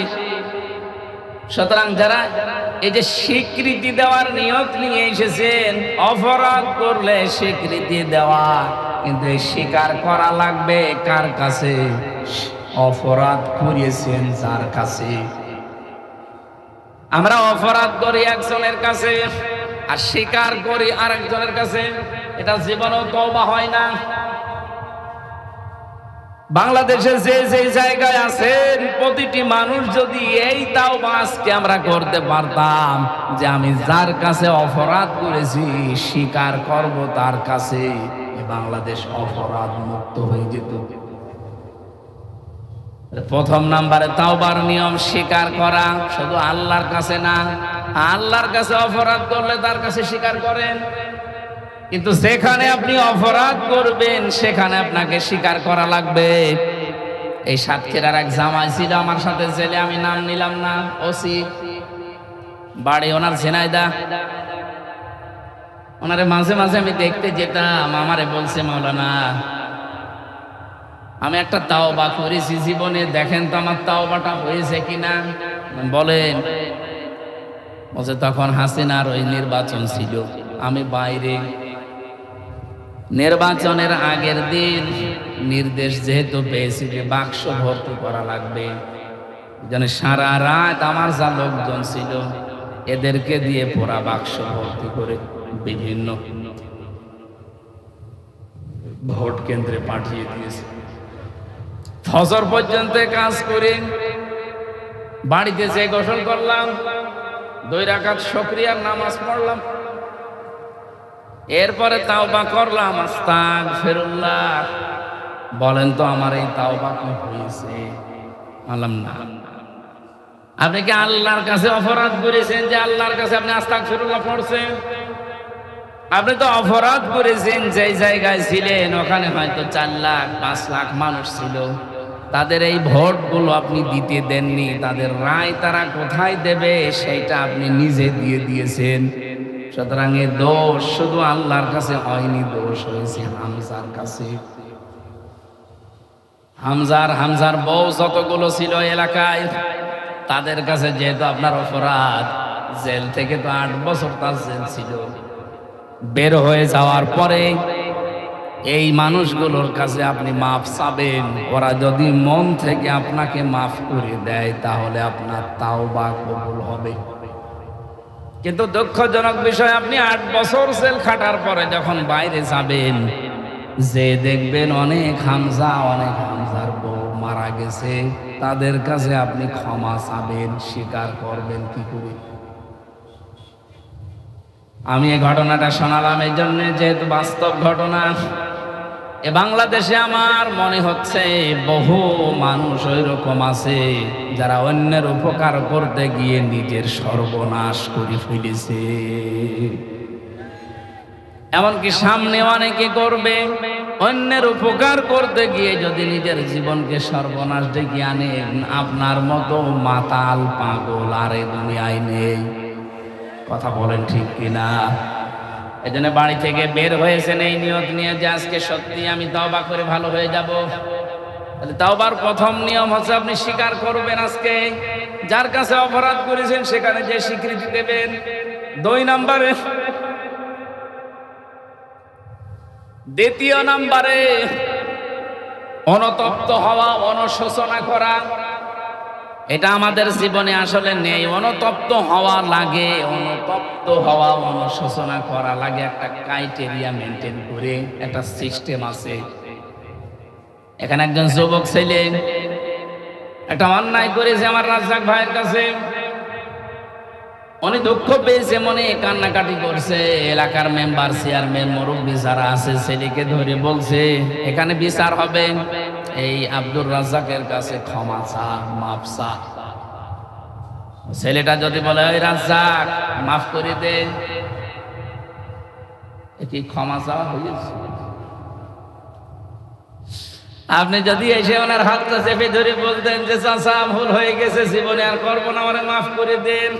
সুতরাং যারা এই যে স্বীকৃতি দেওয়ার নিয়ত নিয়ে এসেছেন, অপরাধ করলে স্বীকৃতি দেওয়া, কিন্তু এই স্বীকার করা লাগবে কার কাছে? অপরাধ করিয়েছেন যার কাছে। আমরা অপরাধ করি একজনের কাছে আর স্বীকার করি আরেকজনের কাছে, এটা জীবনেও তওবা হয় না। বাংলাদেশে যে যে জায়গায় আছেন প্রতিটি মানুষ যদি এই তাওবা আজকে আমরা করতে পারতাম যে আমি যার কাছে অপরাধ করেছি স্বীকার করব তার কাছে, বাংলাদেশ অপরাধ মুক্ত হয়ে যেত। প্রথম নাম্বারে তাওবার নিয়ম স্বীকার করা, শুধু আল্লাহর কাছে না, আল্লাহর কাছে অপরাধ করলে তার কাছে স্বীকার করেন, কিন্তু যেখানে আপনি অপরাধ করবেন সেখানে আপনাকে স্বীকার করা লাগবে। এই সাতক্ষীরার এক জামাই ছিল আমার সাথে ছেলে, আমি নাম নিলাম না, ওসি, বাড়ি ওনার ঝিনাইদহ। ওনারে মাঝে মাঝে আমি দেখতে যেতাম, আমারে বলছে মাওলানা আমি একটা তাওবা করেছি জীবনে, দেখেন তো আমার তাওবাটা হয়েছে কিনা। বলেন। বলছে তখন হাসিনার ওই নির্বাচন ছিল, আমি বাইরে, নির্বাচনের আগের দিন নির্দেশ যেহেতু পেয়েছি যে বাক্স ভর্তি করা লাগবে, যেন সারা রাত আমার যা লোকজন ছিল এদেরকে দিয়ে পোড়া বাক্স ভর্তি করে বিভিন্ন ভোট কেন্দ্রে পাঠিয়ে দিয়েছে। ফজর পর্যন্ত কাজ করে বাড়িতে যে গোসল করলাম, 2 রাকাত শুকরিয়ার নামাজ পড়লাম, এরপরে তাওবা করলাম, আস্তাগফিরুল্লাহ। বলেন তো আমার এই তাওবা কি হয়েছে? বললাম না। আপনি কি আল্লাহর কাছে অপরাধ করেছেন যে আল্লাহর কাছে আপনি আস্তাগফিরুল্লাহ পড়ছেন? আপনি তো অপরাধ করেছেন যেই জায়গায় ছিলেন ওখানে হয়তো 4 লাখ 5 লাখ মানুষ ছিল, তাদের এই ভোটগুলো আপনি দিতে দেননি, তাদের রায় তারা কোথায় দেবে সেটা আপনি নিজে দিয়ে দিয়েছেন। সুতরাং এ দোষ শুধু আল্লাহর কাছে হয়নি, দোষ হয়েছে হামজার কাছে। হামজার বউ যতগুলো ছিল এলাকায়, তাদের কাছে যেহেতু আপনার অপরাধ, জেল থেকে তো 8 বছর তার জেল ছিল, বের হয়ে যাওয়ার পরে এই মানুষগুলোর কাছে আপনি মাফ চাবেন। ওরা যদি মন থেকে আপনাকে মাফ করে দেয় তাহলে আপনার তাওবা কবুল হবে। কিন্তু দুঃখজনক বিষয়, আপনি 8 বছর জেল খাটার পরে যখন বাইরে যাবেন, যে দেখবেন অনেক হামজার বউ মারা গেছে, তাদের কাছে আপনি ক্ষমা চাবেন, স্বীকার করবেন কি করে? আমি এই ঘটনাটা শোনালাম এই জন্য, যেহেতু বাস্তব ঘটনা। এ বাংলাদেশে আমার মনে হচ্ছে বহু মানুষ ওই রকম আছে যারা অন্যের উপকার করতে গিয়ে নিজের সর্বনাশ করে ফেলেছে। এমনকি সামনে অনেকে করবে, অন্যের উপকার করতে গিয়ে যদি নিজের জীবনকে সর্বনাশ ডেকে আনেন, আপনার মতো মাতাল পাগল আর এই দুনিয়ায় নেই। কথা বলেন ঠিক কিনা? এই জন্য বাড়ি থেকে বের হয়েছেন এই নিয়ত নিয়ে যে আজকে সত্যি আমি তওবা করে ভালো হয়ে যাব। তওবার প্রথম নিয়ম হচ্ছে আপনি স্বীকার করবেন আজকে যার কাছে অপরাধ করেছেন সেখানে যে স্বীকৃতি দেবেন। 2 নম্বরে, দ্বিতীয় নম্বরে অনুতপ্ত হওয়া, অনুশোচনা করা। এটা আমাদের জীবনে আসলে নেই। অনুতপ্ত হওয়া লাগে, অনুতপ্ত হওয়া, অনুশোচনা করা লাগে। একটা ক্রাইটেরিয়া মেনটেন করে একটা সিস্টেম আছে। এখানে একজন যুবক ছেলে একটা অন্যায় করেছে আমার রাজ্জাক ভাইয়ের কাছে। উনি দুঃখ পেয়েছে, মনে কান্নাকাটি করছে। এলাকার মেম্বার, চেয়ারম্যান, মুরব্বী যারা আছে ছেলেকে ধরে বলছে এখানে বিচার হবে, এই আব্দুর রাজ্জাকের কাছে ক্ষমা চা, মাফ চা। ছেলেটা যদি বলে ওই রাজ্জাক মাফ করে দে, কি ক্ষমা চাওয়া হয়েছে? আপনি যদি এসে ওনার হাতটা চেপে ধরে বলতেন যে চাচা ভুল হয়ে গেছে, জীবনে আর করবো না, আমারে মাফ করে দেন।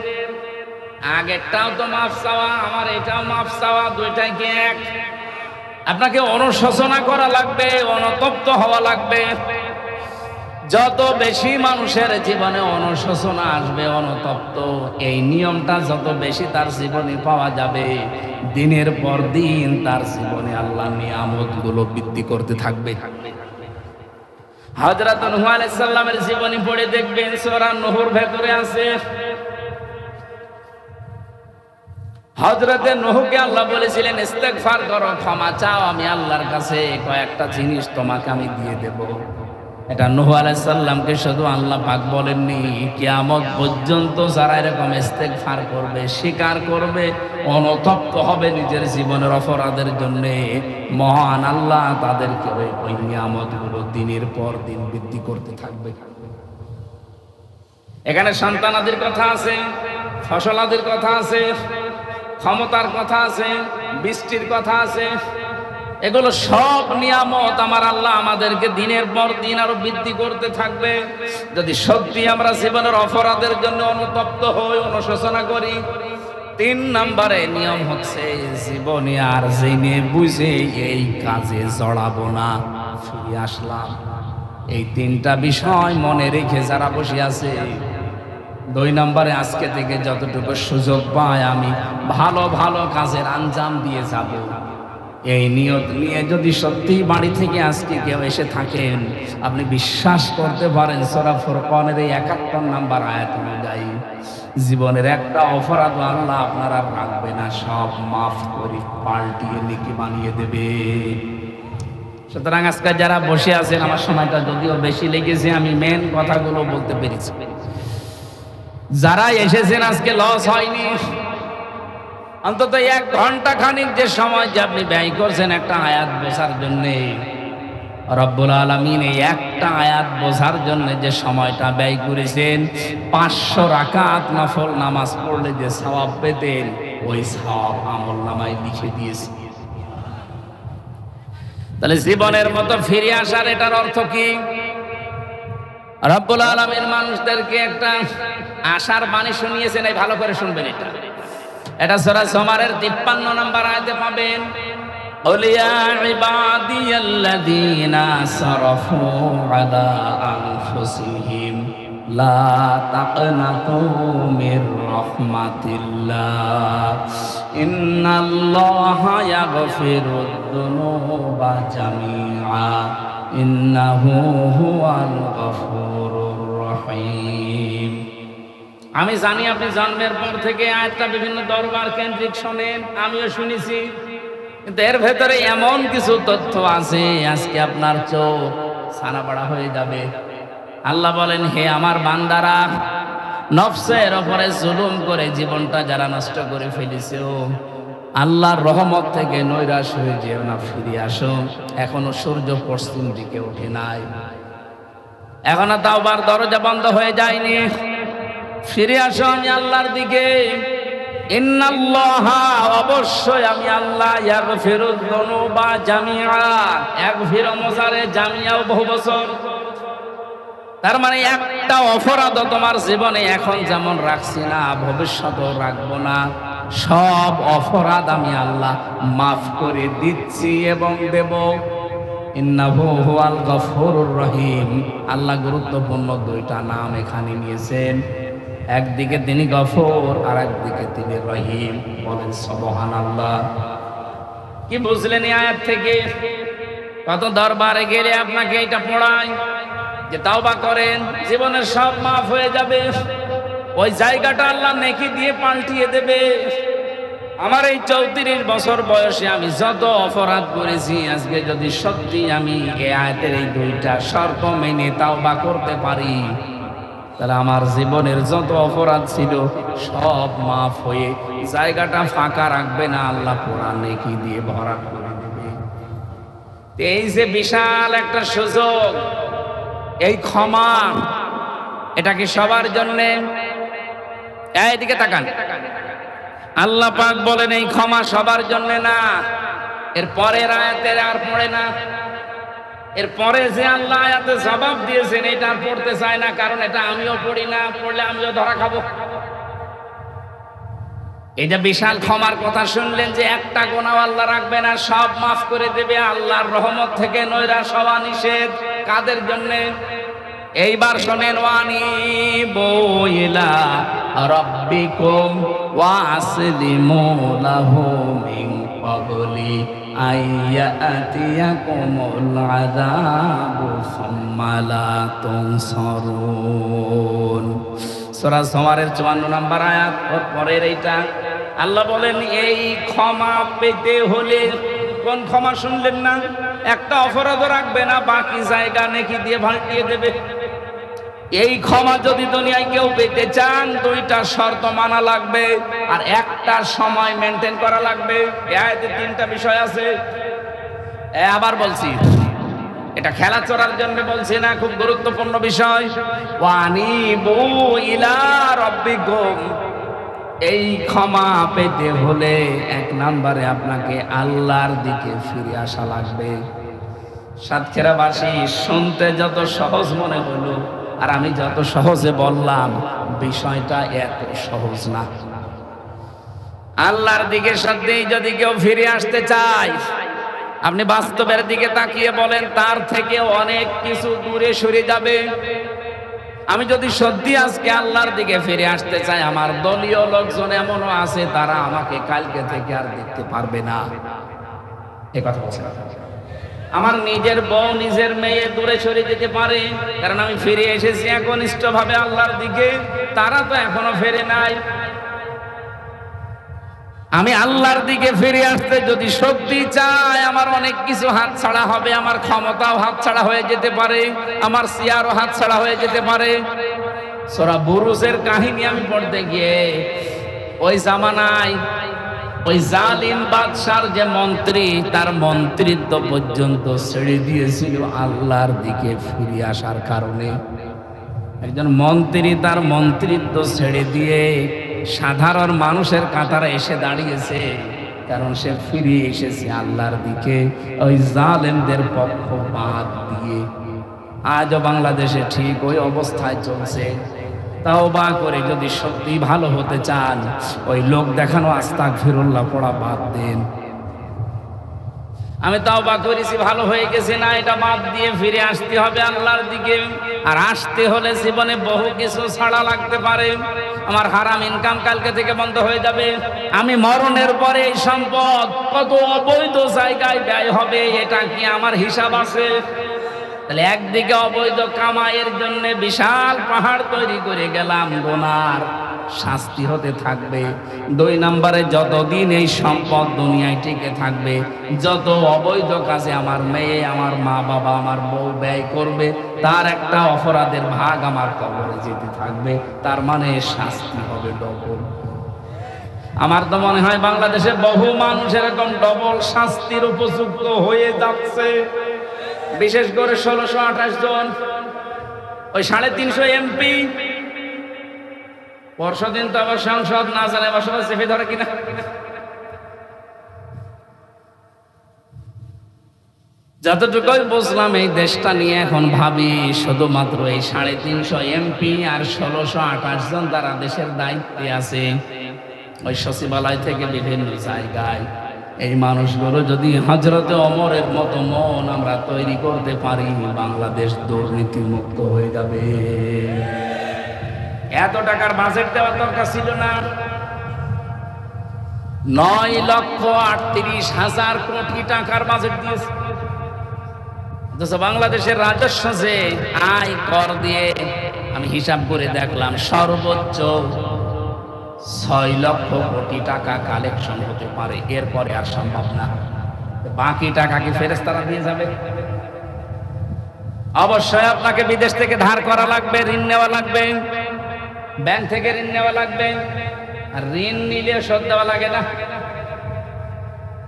আগেরটাও তো মাফ চাওয়া, আমার এটাও মাফ চাওয়া, দুইটাই কি এক? আপনাকে অনুশোচনা করা লাগবে, অনুতপ্ত হওয়া লাগবে। যত বেশি মানুষের জীবনে অনুশোচনা আসবে, অনুতপ্ত, এই নিয়মটা যত বেশি তার জীবনে পাওয়া যাবে, দিনের পর দিন তার জীবনে আল্লাহ নিয়ামতগুলো বৃদ্ধি করতে থাকবে। হযরত নূহ আলাইহিস সালামের জীবনী পড়ে দেখবেন, সূরা নূহর ভেতরে আছে হযরতে নূহকে আল্লাহ বলেছিলেন ইস্তেগফার করো, ক্ষমা চাও, আমি আল্লাহর কাছে কয়েকটা জিনিস তোমাকে আমি দিয়ে দেব। এটা নূহ আলাইহিস সালামকে শুধু আল্লাহ পাক বলেননি, কিয়ামত পর্যন্ত যারা এরকম ইস্তেগফার করবে, স্বীকার করবে, অনুতপ্ত হবে নিজের জীবনের অপরাধের জন্য, মহান আল্লাহ তাদেরকে ওই নিয়ামতগুলো দিনের পর দিন বৃদ্ধি করতে থাকবে। এখানে সন্তানাদির কথা আছে, ফসলাদির কথা আছে, ক্ষমতার কথা আছে, বৃষ্টির কথা আছে। এগুলো সব নিয়ামত আমার আল্লাহ আমাদেরকে দিনের পর দিন আরো বৃদ্ধি করতে থাকবে যদি সত্যি আমরা জীবনের অপরাধের জন্য অনুতপ্ত হই, অনুশোচনা করি। 3 নম্বরে নিয়ম হচ্ছে জীবনে আর জেনে বুঝে এই কাজে জড়াবো না। ফিরে আসলাম, এই 3টা বিষয় মনে রেখে যারা বসে আছে, 2 নম্বরে আজকে থেকে যতটুকু সুযোগ পাই আমি ভালো ভালো কাজের আঞ্জাম দিয়ে যাব। এই নিয়ত নিয়ে যদি সত্যি বাড়ি থেকে আজকে কেউ এসে থাকেন, আপনি বিশ্বাস করতে পারেন সূরা ফুরকানের এই 71 নম্বর আয়াত অনুযায়ী জীবনের একটা অপরাধ আল্লাহ আপনার আর রাখবে না, সব মাফ করে পাল্টিয়ে নেকি বানিয়ে দেবে। সুতরাং আজকে যারা বসে আছেন, আমার সময়টা যদিও বেশি লেগেছে, আমি মেন কথাগুলো বলতে পেরেছি। যারা এসেছেন আজকে লস হয়নি, অন্তত 1 ঘন্টা খানিক যে সময় যে আপনি ব্যয় করছেন একটা আয়াত বোঝার জন্য, রব্বুল আলামিন এই একটা আয়াত বোঝার জন্য যে সময়টা ব্যয় করেছেন, 500 রাকাত নফল নামাজ পড়লে যে সওয়াব পেতেন, ওই সওয়াব আমলনামায় লিখে দিয়েছে। তাহলে জীবনের মতো ফিরে আসার এটার অর্থ কি? রব্বুল আলামিন মানুষদেরকে একটা আশার বাণী শুনিয়েছেন, এই ভালো করে শুনবেন। এটা সূরা জুমারের 53 নম্বর আয়াতে পাবেন, ওলিয়া ইবাদিয়াল্লাযীনা আসরাফু আলা আনফুসিহিম লা তাকনাতু মির রাহমাতিল্লাহ ইন্নাল্লাহা ইয়াগফিরুদ যুনুবা জামিআ ইন্নাহু হুয়াল গফুরুর রহিম। আমি জানি আপনি জন্মের পর থেকে আয়াতটা বিভিন্ন দরবার কেন্দ্রিক শোনেন, আমিও শুনেছি, কিন্তু এর ভেতরে এমন কিছু তথ্য আছে আজকে আপনার চোখ ছানাবড়া হয়ে যাবে। আল্লাহ বলেন, হে আমার বান্দারা, নফসের উপরে জুলুম করে জীবনটা যারা নষ্ট করে ফেলেছে, আল্লাহর রহমত থেকে নৈরাশ হয়ে যেও না, ফিরে আসো। এখনো সূর্য পশ্চিম দিকে ওঠে নাই, এখনো তাওবার দরজা বন্ধ হয়ে যায়নি। ফিরে আসো আমি আল্লাহর দিকে। ইন্নাল্লাহা অবশ্যই আমি আল্লাহ ইয়াগফিরুয যুনুবা জামিআ, ইয়াগফিরু মুজারে জামিআও বহু বছর। তার মানে একটা অপরাধও তোমার জীবনে এখন যেমন রাখছি না, ভবিষ্যতেও রাখবো না। সব অপরাধ আমি আল্লাহ মাফ করে দিচ্ছি এবং দেব। ইন্নাহু হুয়াল গফুরুর রহিম। আল্লাহ গুরুত্বপূর্ণ দুইটা নাম এখানে নিয়েছেন। একদিকে তিনি গফুর, আর একদিকে তিনি রহিম। বলেন সুবহানাল্লাহ। কি বুঝলেন এই আয়াত থেকে? কত দরবারে গেলে আপনাকে এটা পড়ায় যে তাওবা করেন, জীবনের সব মাফ হয়ে যাবে। ওই জায়গাটা আল্লাহ নেকি দিয়ে পাল্টিয়ে দেবে। আমার এই 34 বছর বয়সে আমি যত অপরাধ করেছি, আজকে যদি সত্যি আমি এই আয়াতের এই দুইটা শর্ত মেনে তাওবা করতে পারি, তাহলে আমার জীবনের যত অপরাধ ছিল সব মাফ হয়ে জায়গাটা ফাঁকা রাখবে না, আল্লাহ পুরা নেকি দিয়ে ভরাট করে দেবে। এই যে বিশাল একটা সুযোগ, এই ক্ষমা, এটা কি সবার জন্যে? এইদিকে তাকান। আল্লাহ পাক বলেন এই ক্ষমা সবার জন্য না। এর পরের আয়াতের আর পড়ে না। এর পরে যে আল্লাহ আয়াতে জবাব দিয়েছেন এটা আর পড়তে চায় না, কারণ এটা আমিও পড়ি না, পড়লে আমিও ধরা খাবো। এই যে বিশাল ক্ষমার কথা শুনলেন, যে একটা গুনাহ আল্লাহ রাখবে না, সব মাফ করে দেবে। আল্লাহর রহমত থেকে নৈরাশ হওয়া নিষেধ। কাদের জন্য? এইবার শোনেন, ওয়ানিবু ইলা রাব্বিকুম ওয়াসলিমু লাহু মিন ক্বাবলি আইয়াতিয়াকুমুল আযাবু সুম্মা লা তুনসারুন। সূরা জুমারের 54 নম্বর আয়াত, ওর পরের এইটা। আল্লাহ বলেন এই ক্ষমা পেতে হলে, কোন ক্ষমা শুনলেন না? একটা অপরাধ রাখবে না, বাকি জায়গা নেকি দিয়ে ভাল্টিয়ে দেবে। এই ক্ষমা যদি দুনিয়ায় কেউ পেতে চান, দুইটা শর্ত মানা লাগবে, আর একটা সময় মেনটেন করা লাগবে। এই আয়াতে তিনটা বিষয় আছে। আবার বলছি, এটা খেলা চড়ার জন্য বলছি না, খুব গুরুত্বপূর্ণ বিষয়। ওয়ানিবু ইলা রাব্বিকুম, এই ক্ষমা পেতে হলে এক নম্বরে আপনাকে আল্লাহর দিকে ফিরে আসা লাগবে। সাতক্ষীরাবাসী শুনতে যত সহজ মনে হলো, আর আমি যত সহজে বললাম, বিষয়টা এত সহজ না। আল্লাহর দিকে সত্যিই যদি কেউ ফিরে আসতে চায়, আপনি বাস্তবের দিকে তাকিয়ে বলেন, তার থেকে অনেক কিছু দূরে সরে যাবে। আমি যদি সত্যি আজকে আল্লাহর দিকে ফিরে আসতে চাই, আমার দলীয় লোকজন এমনও আছে, তারা আমাকে কালকে থেকে আর দেখতে পারবে না। এ কথা বলছে। আমার নিজের বউ, নিজের মেয়ে দূরে সরে যেতে পারে, কারণ আমি ফিরে এসেছি একনিষ্ঠভাবে আল্লাহর দিকে। তারা তো এখনো ফেরে নাই। আমি আল্লাহর দিকে ফিরে আসতে যদি সত্যি চাই, আমার অনেক কিছু হাত ছাড়া হবে। আমার ক্ষমতাও হাত ছাড়া হয়ে যেতে পারে, আমার চেয়ারও হাত ছাড়া হয়ে যেতে পারে। সূরা বুরুজের কাহিনী আমি পড়তে গিয়ে, ওই জামানায় ওই জালিম বাদশার যে মন্ত্রী, তার মন্ত্রিত্ব পর্যন্ত ছেড়ে দিয়েছিল আল্লাহর দিকে ফিরে আসার কারণে। একজন মন্ত্রী তার মন্ত্রিত্ব ছেড়ে দিয়ে সাধারণ মানুষের কাতারে এসে দাঁড়িয়েছে, কারণ সে ফিরে এসেছে আল্লাহর দিকে, ওই জালেমদের পক্ষপাত দিয়ে। আজও বাংলাদেশে ঠিক ওই অবস্থায় চলছে। তাওবা করে যদি সত্যি ভালো হতে চান, ওই লোক দেখানো আস্তাগফিরুল্লাহ পড়া বাদ দেন। আমি তাওবা করেছি, ভালো হয়ে গেছে না, এটা বাদ দিয়ে ফিরে আসতে হবে আল্লাহর দিকে। আর আসতে হলে জীবনে বহু কিছু ছাড়া লাগতে পারে। আমার হারাম ইনকাম কালকে থেকে বন্ধ হয়ে যাবে। আমি মরণের পরে এই সম্পদ কত অবৈধ জায়গায় ব্যয় হবে, এটা কি আমার হিসাব আছে? তাহলে একদিকে অবৈধ কামাইয়ের জন্য বিশাল পাহাড় তৈরি করে গেলাম, গুনার শাস্তি হতে থাকবে। 2 নম্বরে, যতদিন এই সম্পদ দুনিয়ায় টিকে থাকবে, যত অবৈধ কাজে আমার মেয়ে, আমার মা বাবা, আমার বউ ব্যয় করবে, তার একটা অপরাধের ভাগ আমার কবরে যেতে থাকবে। তার মানে শাস্তি হবে ডবল। আমার তো মনে হয় বাংলাদেশে বহু মানুষ এরকম ডবল শাস্তির উপযুক্ত হয়ে যাচ্ছে। বিশেষ করে 1628 জন, ওই 350 এমপি, পরশুদিন তো আবার সংসদ না জানে বসবাস চেপে ধরে কিনা। যতটুকুই বুঝলাম এই দেশটা নিয়ে এখন ভাবি, শুধুমাত্র এই 350 এমপি আর 1628 জন তারা দেশের দায়িত্বে আছে, ওই সচিবালয় থেকে বিভিন্ন জায়গায়, এই মানুষগুলো যদি হযরতে ওমরের মতো মন আমরা তৈরি করতে পারি, বাংলাদেশ দুর্নীতি মুক্ত হয়ে যাবে। এত টাকার বাজেট দেওয়ার দরকার ছিল না। 9,38,000 কোটি টাকার বাজেট দিয়েছে। বাংলাদেশের রাজস্ব যে আয় কর দিয়ে আমি হিসাব করে দেখলাম সর্বোচ্চ 6 লক্ষ কোটি টাকা কালেকশন হতে পারে, এরপরে আর সম্ভব না। বাকি টাকা কি ফেরেশতারা দিয়ে যাবে? অবশ্যই আপনাকে বিদেশ থেকে ধার করা লাগবে, ঋণ নেওয়া লাগবে, ব্যাংক থেকে ঋণ নেওয়া লাগবে। আর ঋণ নিলে শোধ দেওয়া লাগে না।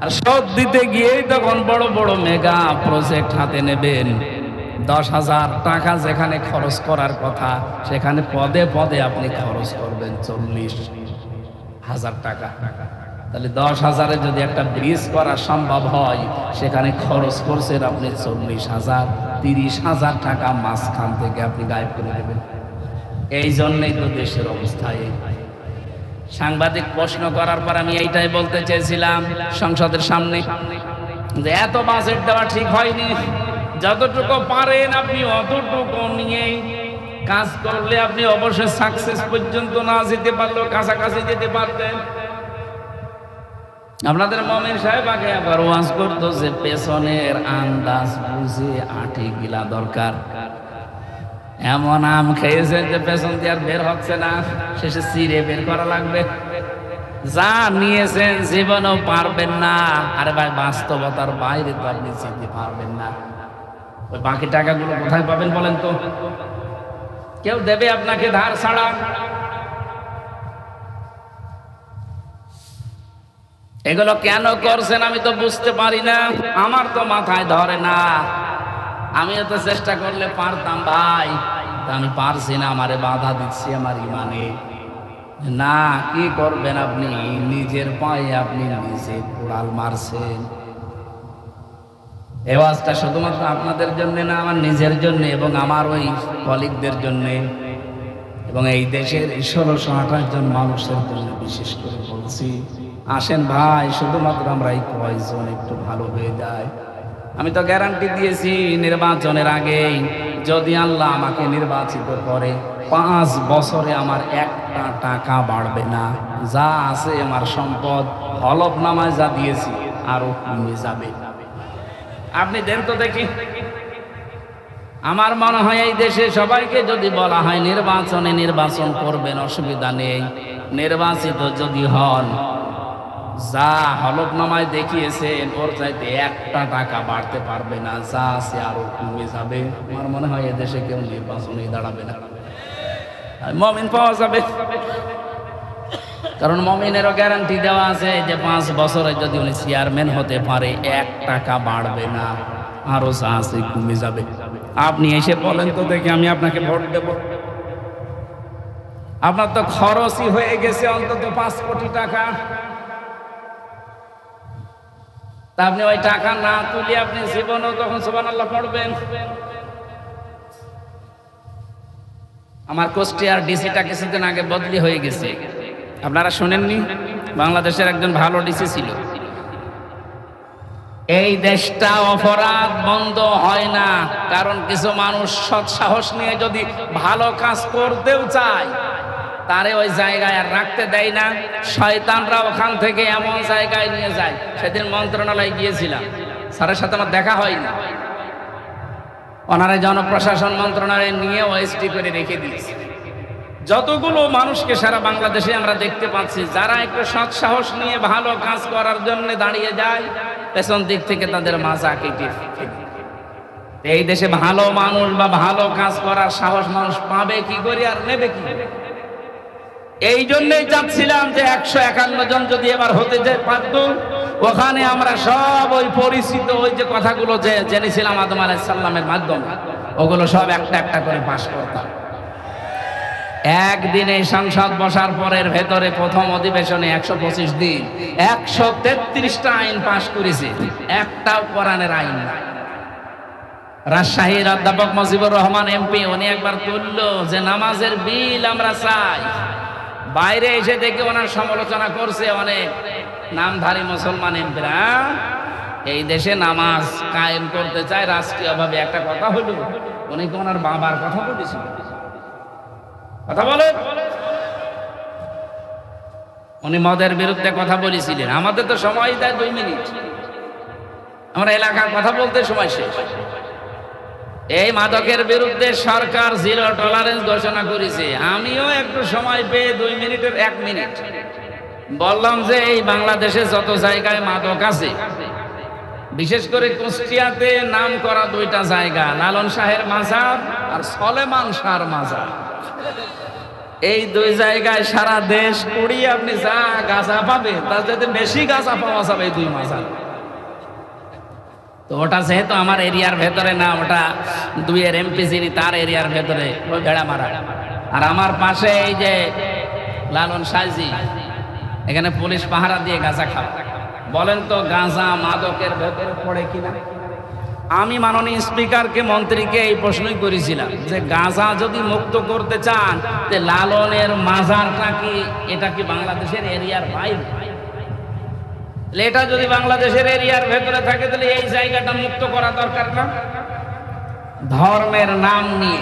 আর শোধ দিতে গিয়েই তখন বড় বড় মেগা প্রজেক্ট হাতে নেবেন। 10,000 টাকা যেখানে খরচ করার কথা, সেখানে পদে পদে আপনি খরচ করবেন 40,000 টাকা। তাহলে 10,000-এ যদি একটা ব্রিজ করা সম্ভব হয়, সেখানে খরচ করছেন আপনি 40,000। 30,000 টাকা মাঝখান থেকে আপনি গায়েব করে দেবেন। এই জন্যই তো দেশের অবস্থা এই। সাংবাদিক প্রশ্ন করার পর আমি এইটাই বলতে চেয়েছিলাম সংসদের সামনে, যে এত বাজেট দেওয়া ঠিক হয়নি। যতটুকু পারেন আপনি অতটুকু নিয়ে কাজ করলে আপনি অবশ্যই সাকসেস পর্যন্ত না যেতে পারলেও কাছাকাছি যেতে পারবেন। আপনাদের মমিন সাহেব আগে আবার ওয়াজ করতো যে পেছনের আন্দাজ বুঝে আঠি গিলা দরকার। এমন আম খেয়েছেন যে পেছন দিয়ে আর বের হচ্ছে না, শেষে চিড়ে বের করা লাগবে। যা নিয়েছেন জীবনেও পারবেন না। আরে ভাই, বাস্তবতার বাইরে তো আপনি যেতে পারবেন না। ওই বাকি টাকাগুলো কোথায় পাবেন বলেন তো? কেউ দেবে আপনাকে ধার ছাড়া? এগুলো কেন করছেন আমি তো বুঝতে পারি না, আমার তো মাথায় ধরে না। আমিও তো চেষ্টা করলে পারতাম ভাই, আমি পারছি না, আমারে বাধা দিচ্ছি আমার ইমানে। না, কি করবেন আপনি? নিজের পায়ে আপনি নিজে কোড়াল মারছেন। এই ওয়াজটা শুধুমাত্র আপনাদের জন্য না, আমার নিজের জন্য এবং আমার ওই কলিগদের জন্য এবং এই দেশের 1628 জন মানুষের জন্য বিশেষ করে বলছি। আসেন ভাই, শুধুমাত্র আমরা এই কয়জন একটু ভালো হয়ে যায়। আমি তো গ্যারান্টি দিয়েছি নির্বাচনের আগেই, যদি আল্লাহ আমাকে নির্বাচিত করে 5 বছরে আমার একটা টাকা বাড়বে না। যা আছে আমার সম্পদ হলফনামায় যা দিয়েছি আরো কমে যাবে। আপনি দেন তো দেখি। আমার মনে হয় এই দেশে সবাইকে যদি বলা হয় নির্বাচনে নির্বাচন করবেন, অসুবিধা নেই, নির্বাচিত যদি হন, যা হলফনামায় দেখিয়েছেন ওর চাইতে একটা টাকা বাড়তে পারবে না, যা আছে আরো কমে যাবে। আমার মনে হয় এদেশে কেউ নির্বাচনে দাঁড়াবে না, মমিন পাওয়া যাবে। কারণ মমিনেরও গ্যারান্টি দেওয়া আছে যে 5 বছরে যদি উনি চেয়ারম্যান হতে পারে 1 টাকা বাড়বে না, আরো যা আছে কমে যাবে। আপনি এসে বলেন তো দেখি, আমি আপনাকে ভোট দেব? আপনার তো খরচই হয়ে গেছে অন্তত 5 কোটি টাকা। তা আপনি ওই টাকা না তুলে আপনি জীবনও তখন সুবহানাল্লাহ পড়বেন। আমার কুষ্টিয়ার ডিসিটা কিছুদিন আগে বদলি হয়ে গেছে, আপনারা শোনেননি? বাংলাদেশের একজন ভালো ডিসি ছিল। এই দেশটা অপরাধ বন্ধ হয় না, কারণ কিছু মানুষ সৎ সাহস নিয়ে যদি ভালো কাজ করতেও চায়, তারে ওই জায়গায় আর রাখতে দেয় না। শয়তানরা ওখান থেকে এমন জায়গায় নিয়ে যায়। সেদিন মন্ত্রণালয়ে গিয়েছিলাম, স্যারের সাথে আমার দেখা হয়নি। ওনারা জনপ্রশাসন মন্ত্রণালয়ে নিয়ে ওএসটি করে রেখে দিয়েছে। যতগুলো মানুষকে সারা বাংলাদেশে আমরা দেখতে পাচ্ছি, যারা একটু সৎ সাহস নিয়ে ভালো কাজ করার জন্য দাঁড়িয়ে যায়, পেছন দিক থেকে তাদের মাজা কেটে ফেলে। এই দেশে ভালো মানুষ বা ভালো কাজ করার সাহস মানুষ পাবে কি করে আর নেবে কি? এই জন্যই চাচ্ছিলাম যে 151 জন যদি এবার হতে পারত, ওখানে আমরা সব ওই পরিচিত ওই যে কথাগুলো যে জেনেছিলাম আদম আলাইহিস সালামের মাধ্যমে, ওগুলো সব একটা একটা করে পাশ করতাম। একদিনে সংসদ বসার পরের ভেতরে প্রথম অধিবেশনে 125 দিন 133টা আইন পাশ করেছে, একটাও কোরআনের আইন না। রাজশাহীর অধ্যাপক মুজিবুর রহমান এমপি উনি একবার তুললো যে নামাজের বিল আমরা চাই, বাইরে এসে দেখে ওনার সমালোচনা করছে অনেক নামধারী মুসলমান এমপিরা, এই দেশে নামাজ কায়েম করতে চায় রাষ্ট্রীয়ভাবে। একটা কথা হলো, উনি কি ওনার বাবার কথা বলেছিল? কথা বলে, উনি মদের বিরুদ্ধে কথা বলেছিলেন। আমাদের তো সময় দেয় 2 মিনিট, আমরা এলাকার কথা বলতে সময় শেষ। এই মাদকের বিরুদ্ধে সরকার 0 টলারেন্স ঘোষণা করেছে। আমিও একটু সময় পেয়ে 2 মিনিটের 1 মিনিট বললাম যে এই বাংলাদেশে যত জায়গায় মাদক আছে, বিশেষ করে কুষ্টিয়াতে নাম করা 2টা জায়গা, লালন শাহের মাজার আর সলেমান শাহর মাজার, এই 2 জায়গায় সারা দেশ কুড়িয়ে আপনি যা গাঁজা পাবে তার যাতে বেশি গাঁজা পাওয়া যাবে এই 2 মাজার। তো ওটা যেহেতু আমার এরিয়ার ভেতরে না, ওটা 2 এমপি যিনি তার এরিয়ার ভেতরে, ওই ভেড়া মারা। আর আমার পাশে এই যে লালন শাহজি, এখানে পুলিশ পাহারা দিয়ে গাঁজা খায়। বলেন তো গাঁজা মাদকের ভেতরে পড়ে কিনা? আমি মাননীয় স্পিকারকে, মন্ত্রীকে এই প্রশ্নই করেছিলাম যে গাঁজা যদি মুক্ত করতে চান, তে লালনের মাজারটা কি, এটা কি বাংলাদেশের এরিয়ার বাইরে? এটা যদি বাংলাদেশের এরিয়ার ভেতরে থাকে তাহলে এই জায়গাটা মুক্ত করা দরকার না? ধর্মের নাম নিয়ে,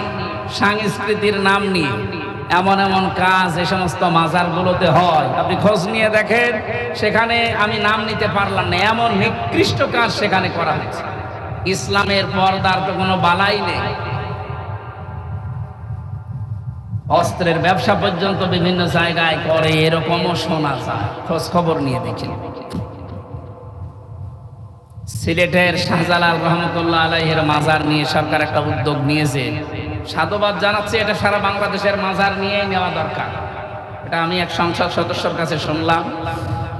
সংস্কৃতির নাম নিয়ে এমন এমন কাজ এই সমস্ত মাজারগুলোতে হয়। আপনি খোঁজ নিয়ে দেখেন, সেখানে আমি নাম নিতে পারলাম না, এমন নিকৃষ্ট কাজ সেখানে করা হয়েছে। ইসলামের পর্দার তো কোনো বালাই নেই। অস্ত্রের ব্যবসা পর্যন্ত বিভিন্ন জায়গায় করে, এরকমও শোনা যায়। খোঁজ খবর নিয়ে দেখেন। সিলেটের শাহজালাল রহমতুল্লাহ আলাইহির মাজার নিয়ে সরকার একটা উদ্যোগ নিয়েছে, সাধুবাদ জানাচ্ছে। এটা সারা বাংলাদেশের মাজার নিয়ে নেওয়া দরকার। এটা আমি এক সংসদ সদস্যর কাছে শুনলাম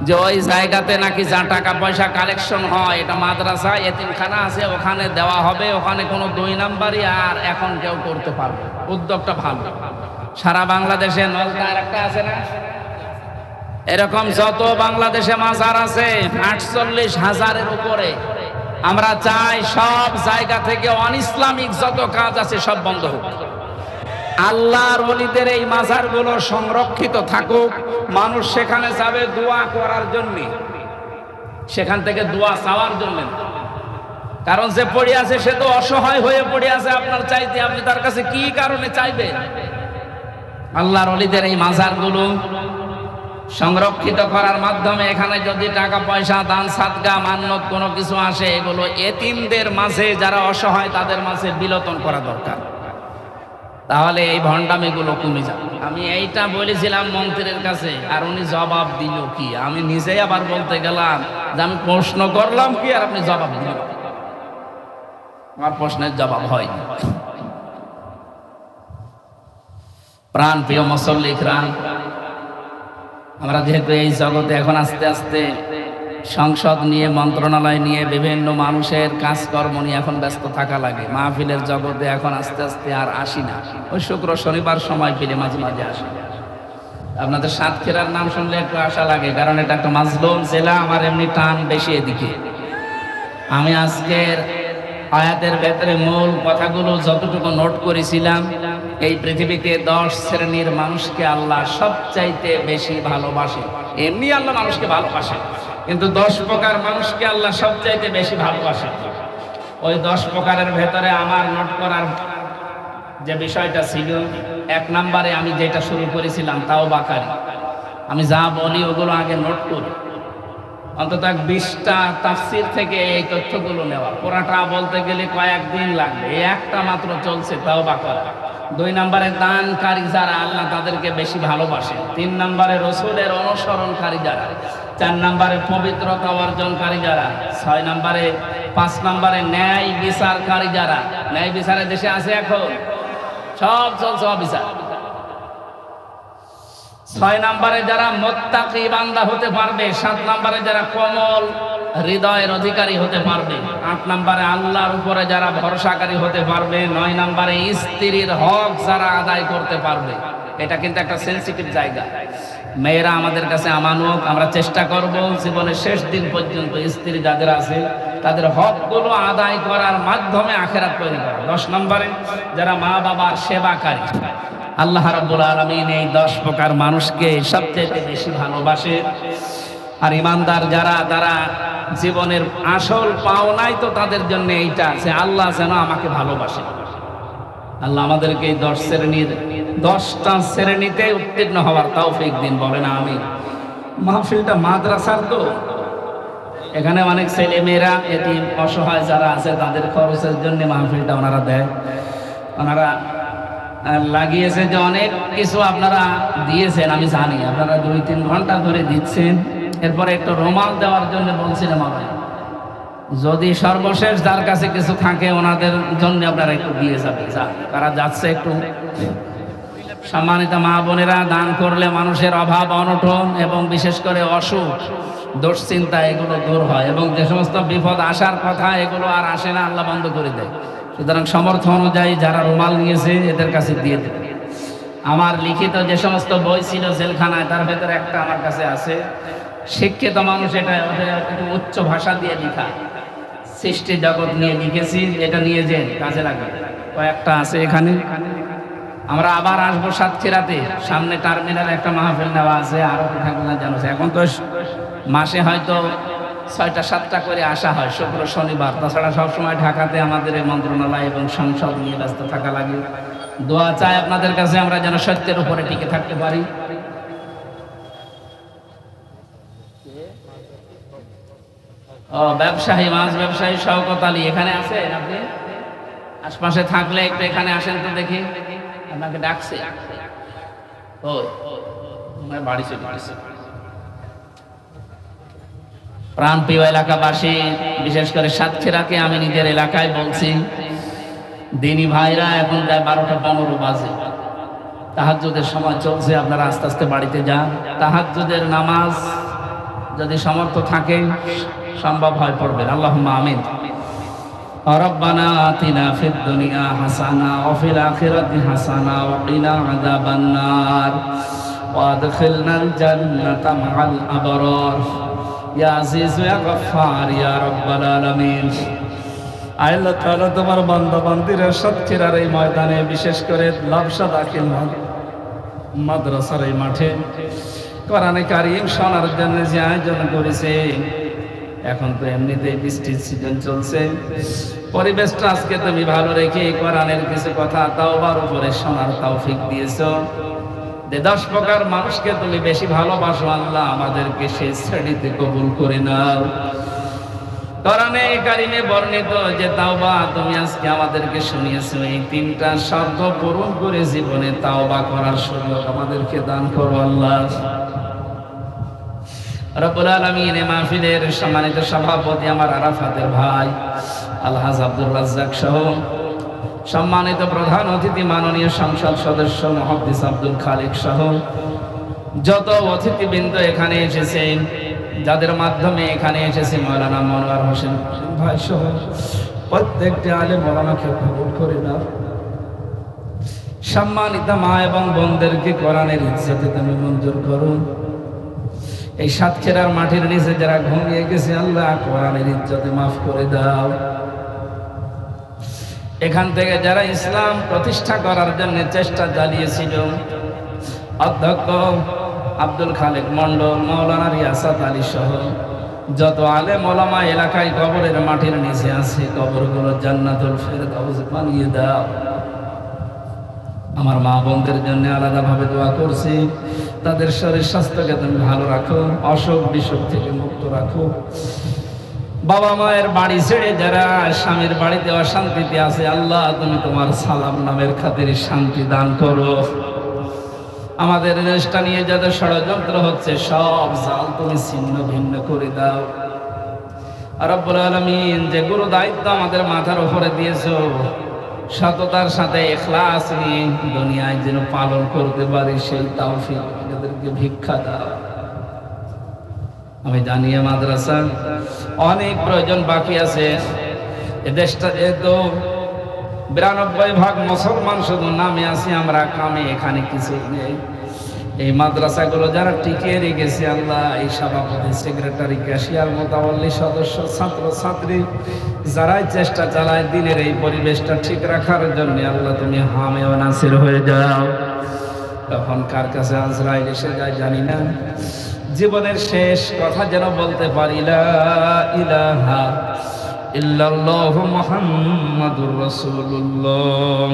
যে ওই জায়গাতে নাকি যা টাকা পয়সা কালেকশন হয়, এটা মাদ্রাসা এতিমখানা আছে, ওখানে দেওয়া হবে। ওখানে কোনো 2 নাম্বারই আর এখন কেউ করতে পারবে। উদ্যোগটা ভালো। সারা বাংলাদেশে নলতার একটা আছে না, এরকম যত বাংলাদেশে মাজার আছে 48,000-এর উপরে। আমরা চাই সব জায়গা থেকে অনইসলামিক যত কাজ আছে সব বন্ধ হোক। আল্লাহর ওলিদের এই মাজারগুলো সংরক্ষিত থাকুক। মানুষ সেখানে যাবে দোয়া করার জন্য, সেখান থেকে দোয়া চাওয়ার জন্য। কারণ যে পড়ে আছে সে তো অসহায় হয়ে পড়ে আছে আপনার চাইতে, আপনি তার কাছে কি কারণে চাইবেন? আল্লাহর ওলিদের এই মাজারগুলো সংরক্ষিত করার মাধ্যমে এখানে যদি টাকা পয়সা, দান, সাদকা, মান্নত কোনো কিছু আসে, এগুলো এতিমদের মাঝে, যারা অসহায় তাদের মাঝে বিলোপন করা দরকার। তাহলে এই ভণ্ডামিগুলো কমে যাবে। আমি এইটা বলেছিলাম মন্ত্রীর কাছে, আর উনি জবাব দিল কি? আমি নিজেই আবার বলতে গেলাম যে আমি প্রশ্ন করলাম কি, আর আপনি জবাব দিলেন। আমার প্রশ্নের জবাব হয়নি। প্রাণ প্রিয় মুসল্লি কিরাম, আমরা যেহেতু এই জগতে এখন আস্তে আস্তে সংসদ নিয়ে, মন্ত্রণালয় নিয়ে, বিভিন্ন মানুষের কাজকর্ম নিয়ে এখন ব্যস্ত থাকা লাগে। মাহফিলের জগতে এখন আস্তে আস্তে আর আসি না। ওই শুক্র শনিবার সময় পেলে মাঝে মাঝে আসি। আপনাদের সাতক্ষীরার নাম শুনলে একটু আশা লাগে, কারণ এটা একটা মাজলুম জেলা। আমার এমনি টান বেশি এদিকে। আমি আজকের আয়াতের ভেতরে মূল কথাগুলো যতটুকু নোট করেছিলাম, এই পৃথিবীতে 10 শ্রেণীর মানুষকে আল্লাহ সবচাইতে বেশি ভালোবাসে। এমনি আল্লাহ মানুষকে ভালোবাসে, কিন্তু 10 প্রকার মানুষকে আল্লাহ সবচাইতে বেশি ভালোবাসে। ওই 10 প্রকারের ভেতরে আমার নোট করার যে বিষয়টা ছিল, 1 নম্বরে আমি যেটা শুরু করেছিলাম তাওবাকারী। আমি যা বলি ওগুলো আগে নোট করি, অন্তত 20টা তাফসীর থেকে এই তথ্যগুলো নেওয়া। পুরাটা বলতে গেলে কয়েকদিন লাগবে। এই একটা মাত্র চলছে তাওবা করা। 2 নম্বরে দানকারী যারা, আল্লাহ তাদেরকে বেশি ভালোবাসে। 3 নম্বরে রসুলের অনুসরণকারী যারা। 4 নম্বরে পবিত্রতা অর্জনকারী যারা। 6 নম্বরে 5 নম্বরে ন্যায় বিচারকারী যারা। ন্যায় বিচারের দেশে আছে এখন, সব চলছে অবিচার। 6 নম্বরে যারা মুত্তাকি বান্দা হতে পারবে। 7 নম্বরে যারা কোমল হৃদয়ের অধিকারী হতে পারবে। 8 নম্বরে আল্লাহর উপরে যারা ভরসাকারী হতে পারবে। 9 নম্বরে স্ত্রীর হক যারা আদায় করতে পারবে। এটা কিন্তু একটা সেনসিটিভ জায়গা। মেয়েরা আমাদের কাছে আমানত, আমরা চেষ্টা করব জীবনের শেষ দিন পর্যন্ত স্ত্রী যাদের আছে তাদের হকগুলো আদায় করার মাধ্যমে আখেরাত তৈরি করা। 10 নম্বরে যারা মা বাবার সেবাকারী, আল্লাহ রাব্বুল আলামিন এই 10 প্রকার মানুষকে সবচেয়ে বেশি ভালোবাসে। আর ইমানদার যারা, তারা জীবনের আসল পাওনাই তো তাদের জন্য এইটা যে আল্লাহ যেন আমাকে ভালোবাসে। আল্লাহ আমাদেরকে এই 10টা শ্রেণীতে উত্তীর্ণ হওয়ার তৌফিক দিন, বলেন আমিন। মাহফিলটা মাদ্রাসার তো, এখানে অনেক ছেলে মেয়েরা এতিম অসহায় যারা আছে তাদের খরচের জন্য মাহফিলটা ওনারা দেয়। ওনারা লাগিয়েছে যে অনেক কিছু আপনারা দিয়েছেন, আমি জানি আপনারা 2-3 ঘন্টা ধরে দিচ্ছেন। এরপরে একটু রুমাল দেওয়ার জন্য বলছিলাম আমি, যদি সর্বশেষ যার কাছে কিছু থাকে ওনাদের জন্য আপনারা একটু দিয়ে যাবেন। তারা যাচ্ছে একটু। সম্মানিত মা বোনেরা, দান করলে মানুষের অভাব অনটন এবং বিশেষ করে অসুখ দুশ্চিন্তা এগুলো দূর হয়, এবং যে সমস্ত বিপদ আসার কথা এগুলো আর আসে না, আল্লাহ বন্ধ করে দেয়। সুতরাং সমর্থ অনুযায়ী যারা রুমাল নিয়েছে এদের কাছে দিয়ে দেবে। আমার লিখিত যে সমস্ত বই ছিল জেলখানায়, তার ভেতরে একটা আমার কাছে আছে। শিক্ষিত মানুষ, এটা একটু উচ্চ ভাষা দিয়ে লেখা, সৃষ্টি জগৎ নিয়ে লিখেছি, এটা নিয়ে যে কাজে লাগে। কয়েকটা আছে এখানে। আমরা আবার আসবো সাতক্ষীরাতে, সামনে টার্মিনালে একটা মাহফিল নেওয়া আছে, আরো থাকবে না জানো। এখন তো মাসে হয়তো 6টা-7টা করে আসা হয়, শুক্র শনিবার। তাছাড়া সবসময় ঢাকাতে আমাদের এই মন্ত্রণালয় এবং সংসদ নিয়ে ব্যস্ত থাকা লাগে। দোয়া চাই আপনাদের কাছে আমরা যেন সত্যের উপরে টিকে থাকতে পারি। ব্যবসায়ী, মাছ ব্যবসায়ী শওকত আলী এখানে আছে? আপনি আশপাশে থাকলে একটু এখানে আসেন তো দেখি। আপনাকে ডাকছে বাড়ি চলে আসছে। প্রাণপ্রিয় এলাকাবাসী, বিশেষ করে সাতক্ষীরাকে আমি নিজের এলাকায় বলছি, দিনী ভাইরা এখন প্রায় 12টা 15 বাজে, তাহাজ্জুদের সময় চলছে। আপনারা আস্তে আস্তে বাড়িতে যান। তাহাজ্জুদের নামাজ যদি সমর্থ থাকে, সম্ভব হয় পড়বেন। আল্লাহুম্মা আমিন। রব্বানা আতিনা ফিদ দুনিয়া হাসানা ওয়া ফিল আখিরাতি হাসানা ওয়া কিনা আযাবান নার ওয়া আদখিলনাল জান্নাতা মা'আল আবরার ইয়া আজিজ ইয়া গফফার ইয়া রাব্বাল আলামিন। আল্লাহ তাআলা তোমার বান্দা বান্দীরা সাতক্ষীরার এই ময়দানে, বিশেষ করে লাবসা দাখিল মাদ্রাসার এই মাঠে কোরআনে কারীম শোনার জন্য যে আয়োজন করেছে, এখন তো এমনিতেই বৃষ্টির সিজন চলছে, পরিবেশটা আজকে তুমি ভালো রেখে কোরআনের কিছু কথা তাওবার উপরে শোনার তৌফিক দিয়েছো। 10 প্রকার মানুষকে তুমি বেশি ভালোবাসো, আল্লাহ আমাদেরকে সেই শ্রেণীতে কবুল করে নাও। কোরআনে কারিমে বর্ণিত যে তাওবা তুমি আজকে আমাদেরকে শুনিয়েছো, এই 3টা শর্ত পূরণ করে জীবনে তাওবা করার সুযোগ আমাদেরকে দান করো আল্লাহ রব্বুল আলামিন। মাহফিলের সম্মানিত সভাপতি আমার আরাফাতের ভাই আলহাজ আব্দুর রাজ্জাক সহ সম্মানিত প্রধান অতিথি মাননীয় সংসদ সদস্য মুহাদ্দিস আব্দুল খালিক সহ যত অতিথিবৃন্দ এখানে এসেছেন, যাদের মাধ্যমে এখানে এসেছে মাওলানা মনোয়ার হোসেন ভাই সহ প্রত্যেকটি আলেম ওলামাকে কবুল করে নাও। সম্মানিত মা এবং বোনদেরকে কোরআনের ইজ্জতে তুমি মঞ্জুর করো। এই সাতক্ষীরার মাটির নিচে যারা ঘুমিয়ে গেছে, আল্লাহ কোরআনের ইজ্জতে মাফ করে দাও। এখান থেকে যারা ইসলাম প্রতিষ্ঠা করার জন্য চেষ্টা চালিয়েছিল, অধ্যক্ষ আব্দুল খালেক মন্ডল, মাওলানা রিয়াসাত আলী সহ যত আলেম ওলামা এলাকায় কবরের মাটির নিচে আছে, কবরগুলো জান্নাতুল ফেরদাউস বানিয়ে দাও। আমার মা বোনদের জন্য আলাদাভাবে দোয়া করছি, তাদের শরীর স্বাস্থ্যকে তুমি ভালো রাখো, অসুখ বিসুখ থেকে মুক্ত রাখো। বাবা মায়ের বাড়ি ছেড়ে যারা স্বামীর বাড়িতে অশান্তিতে আছে, আল্লাহ তুমি তোমার সালাম নামের খাতিরে শান্তি দান করো। আমাদের দেশটা নিয়ে যাদের ষড়যন্ত্র হচ্ছে, সব জাল তুমি ছিন্ন ভিন্ন করে দাও। রব্বুল আলামিন, যেগুলো দায়িত্ব আমাদের মাথার উপরে দিয়েছো, সততার সাথে ইখলাস নিয়ে দুনিয়ায় যেন পালন করতে পারি, সেই তৌফিক আমাদেরকে ভিক্ষা দাও। আমি জানি মাদ্রাসার অনেক প্রয়োজন বাকি আছে। এ দেশটা যেহেতু 92 ভাগ মুসলমান শুধু নামে আছি, আমরা কামে এখানে কিছু নেই। এই মাদ্রাসাগুলো যারা টিকিয়ে রেখেছে আল্লাহ, এই সভাপতি, সেক্রেটারি, ক্যাশিয়ার, মোতাবল্লি সদস্য, ছাত্র ছাত্রী, যারাই চেষ্টা চালায় দিনের এই পরিবেশটা ঠিক রাখার জন্য, আল্লাহ তুমি হামে ও নাসির হয়ে যাও। তখন কার কাছে আজরাইল এসে যায় জানি না। জীবনের শেষ কথা যেন বলতে পারি, লা ইলাহা ইল্লাল্লাহু মুহাম্মাদুর রাসূলুল্লাহ।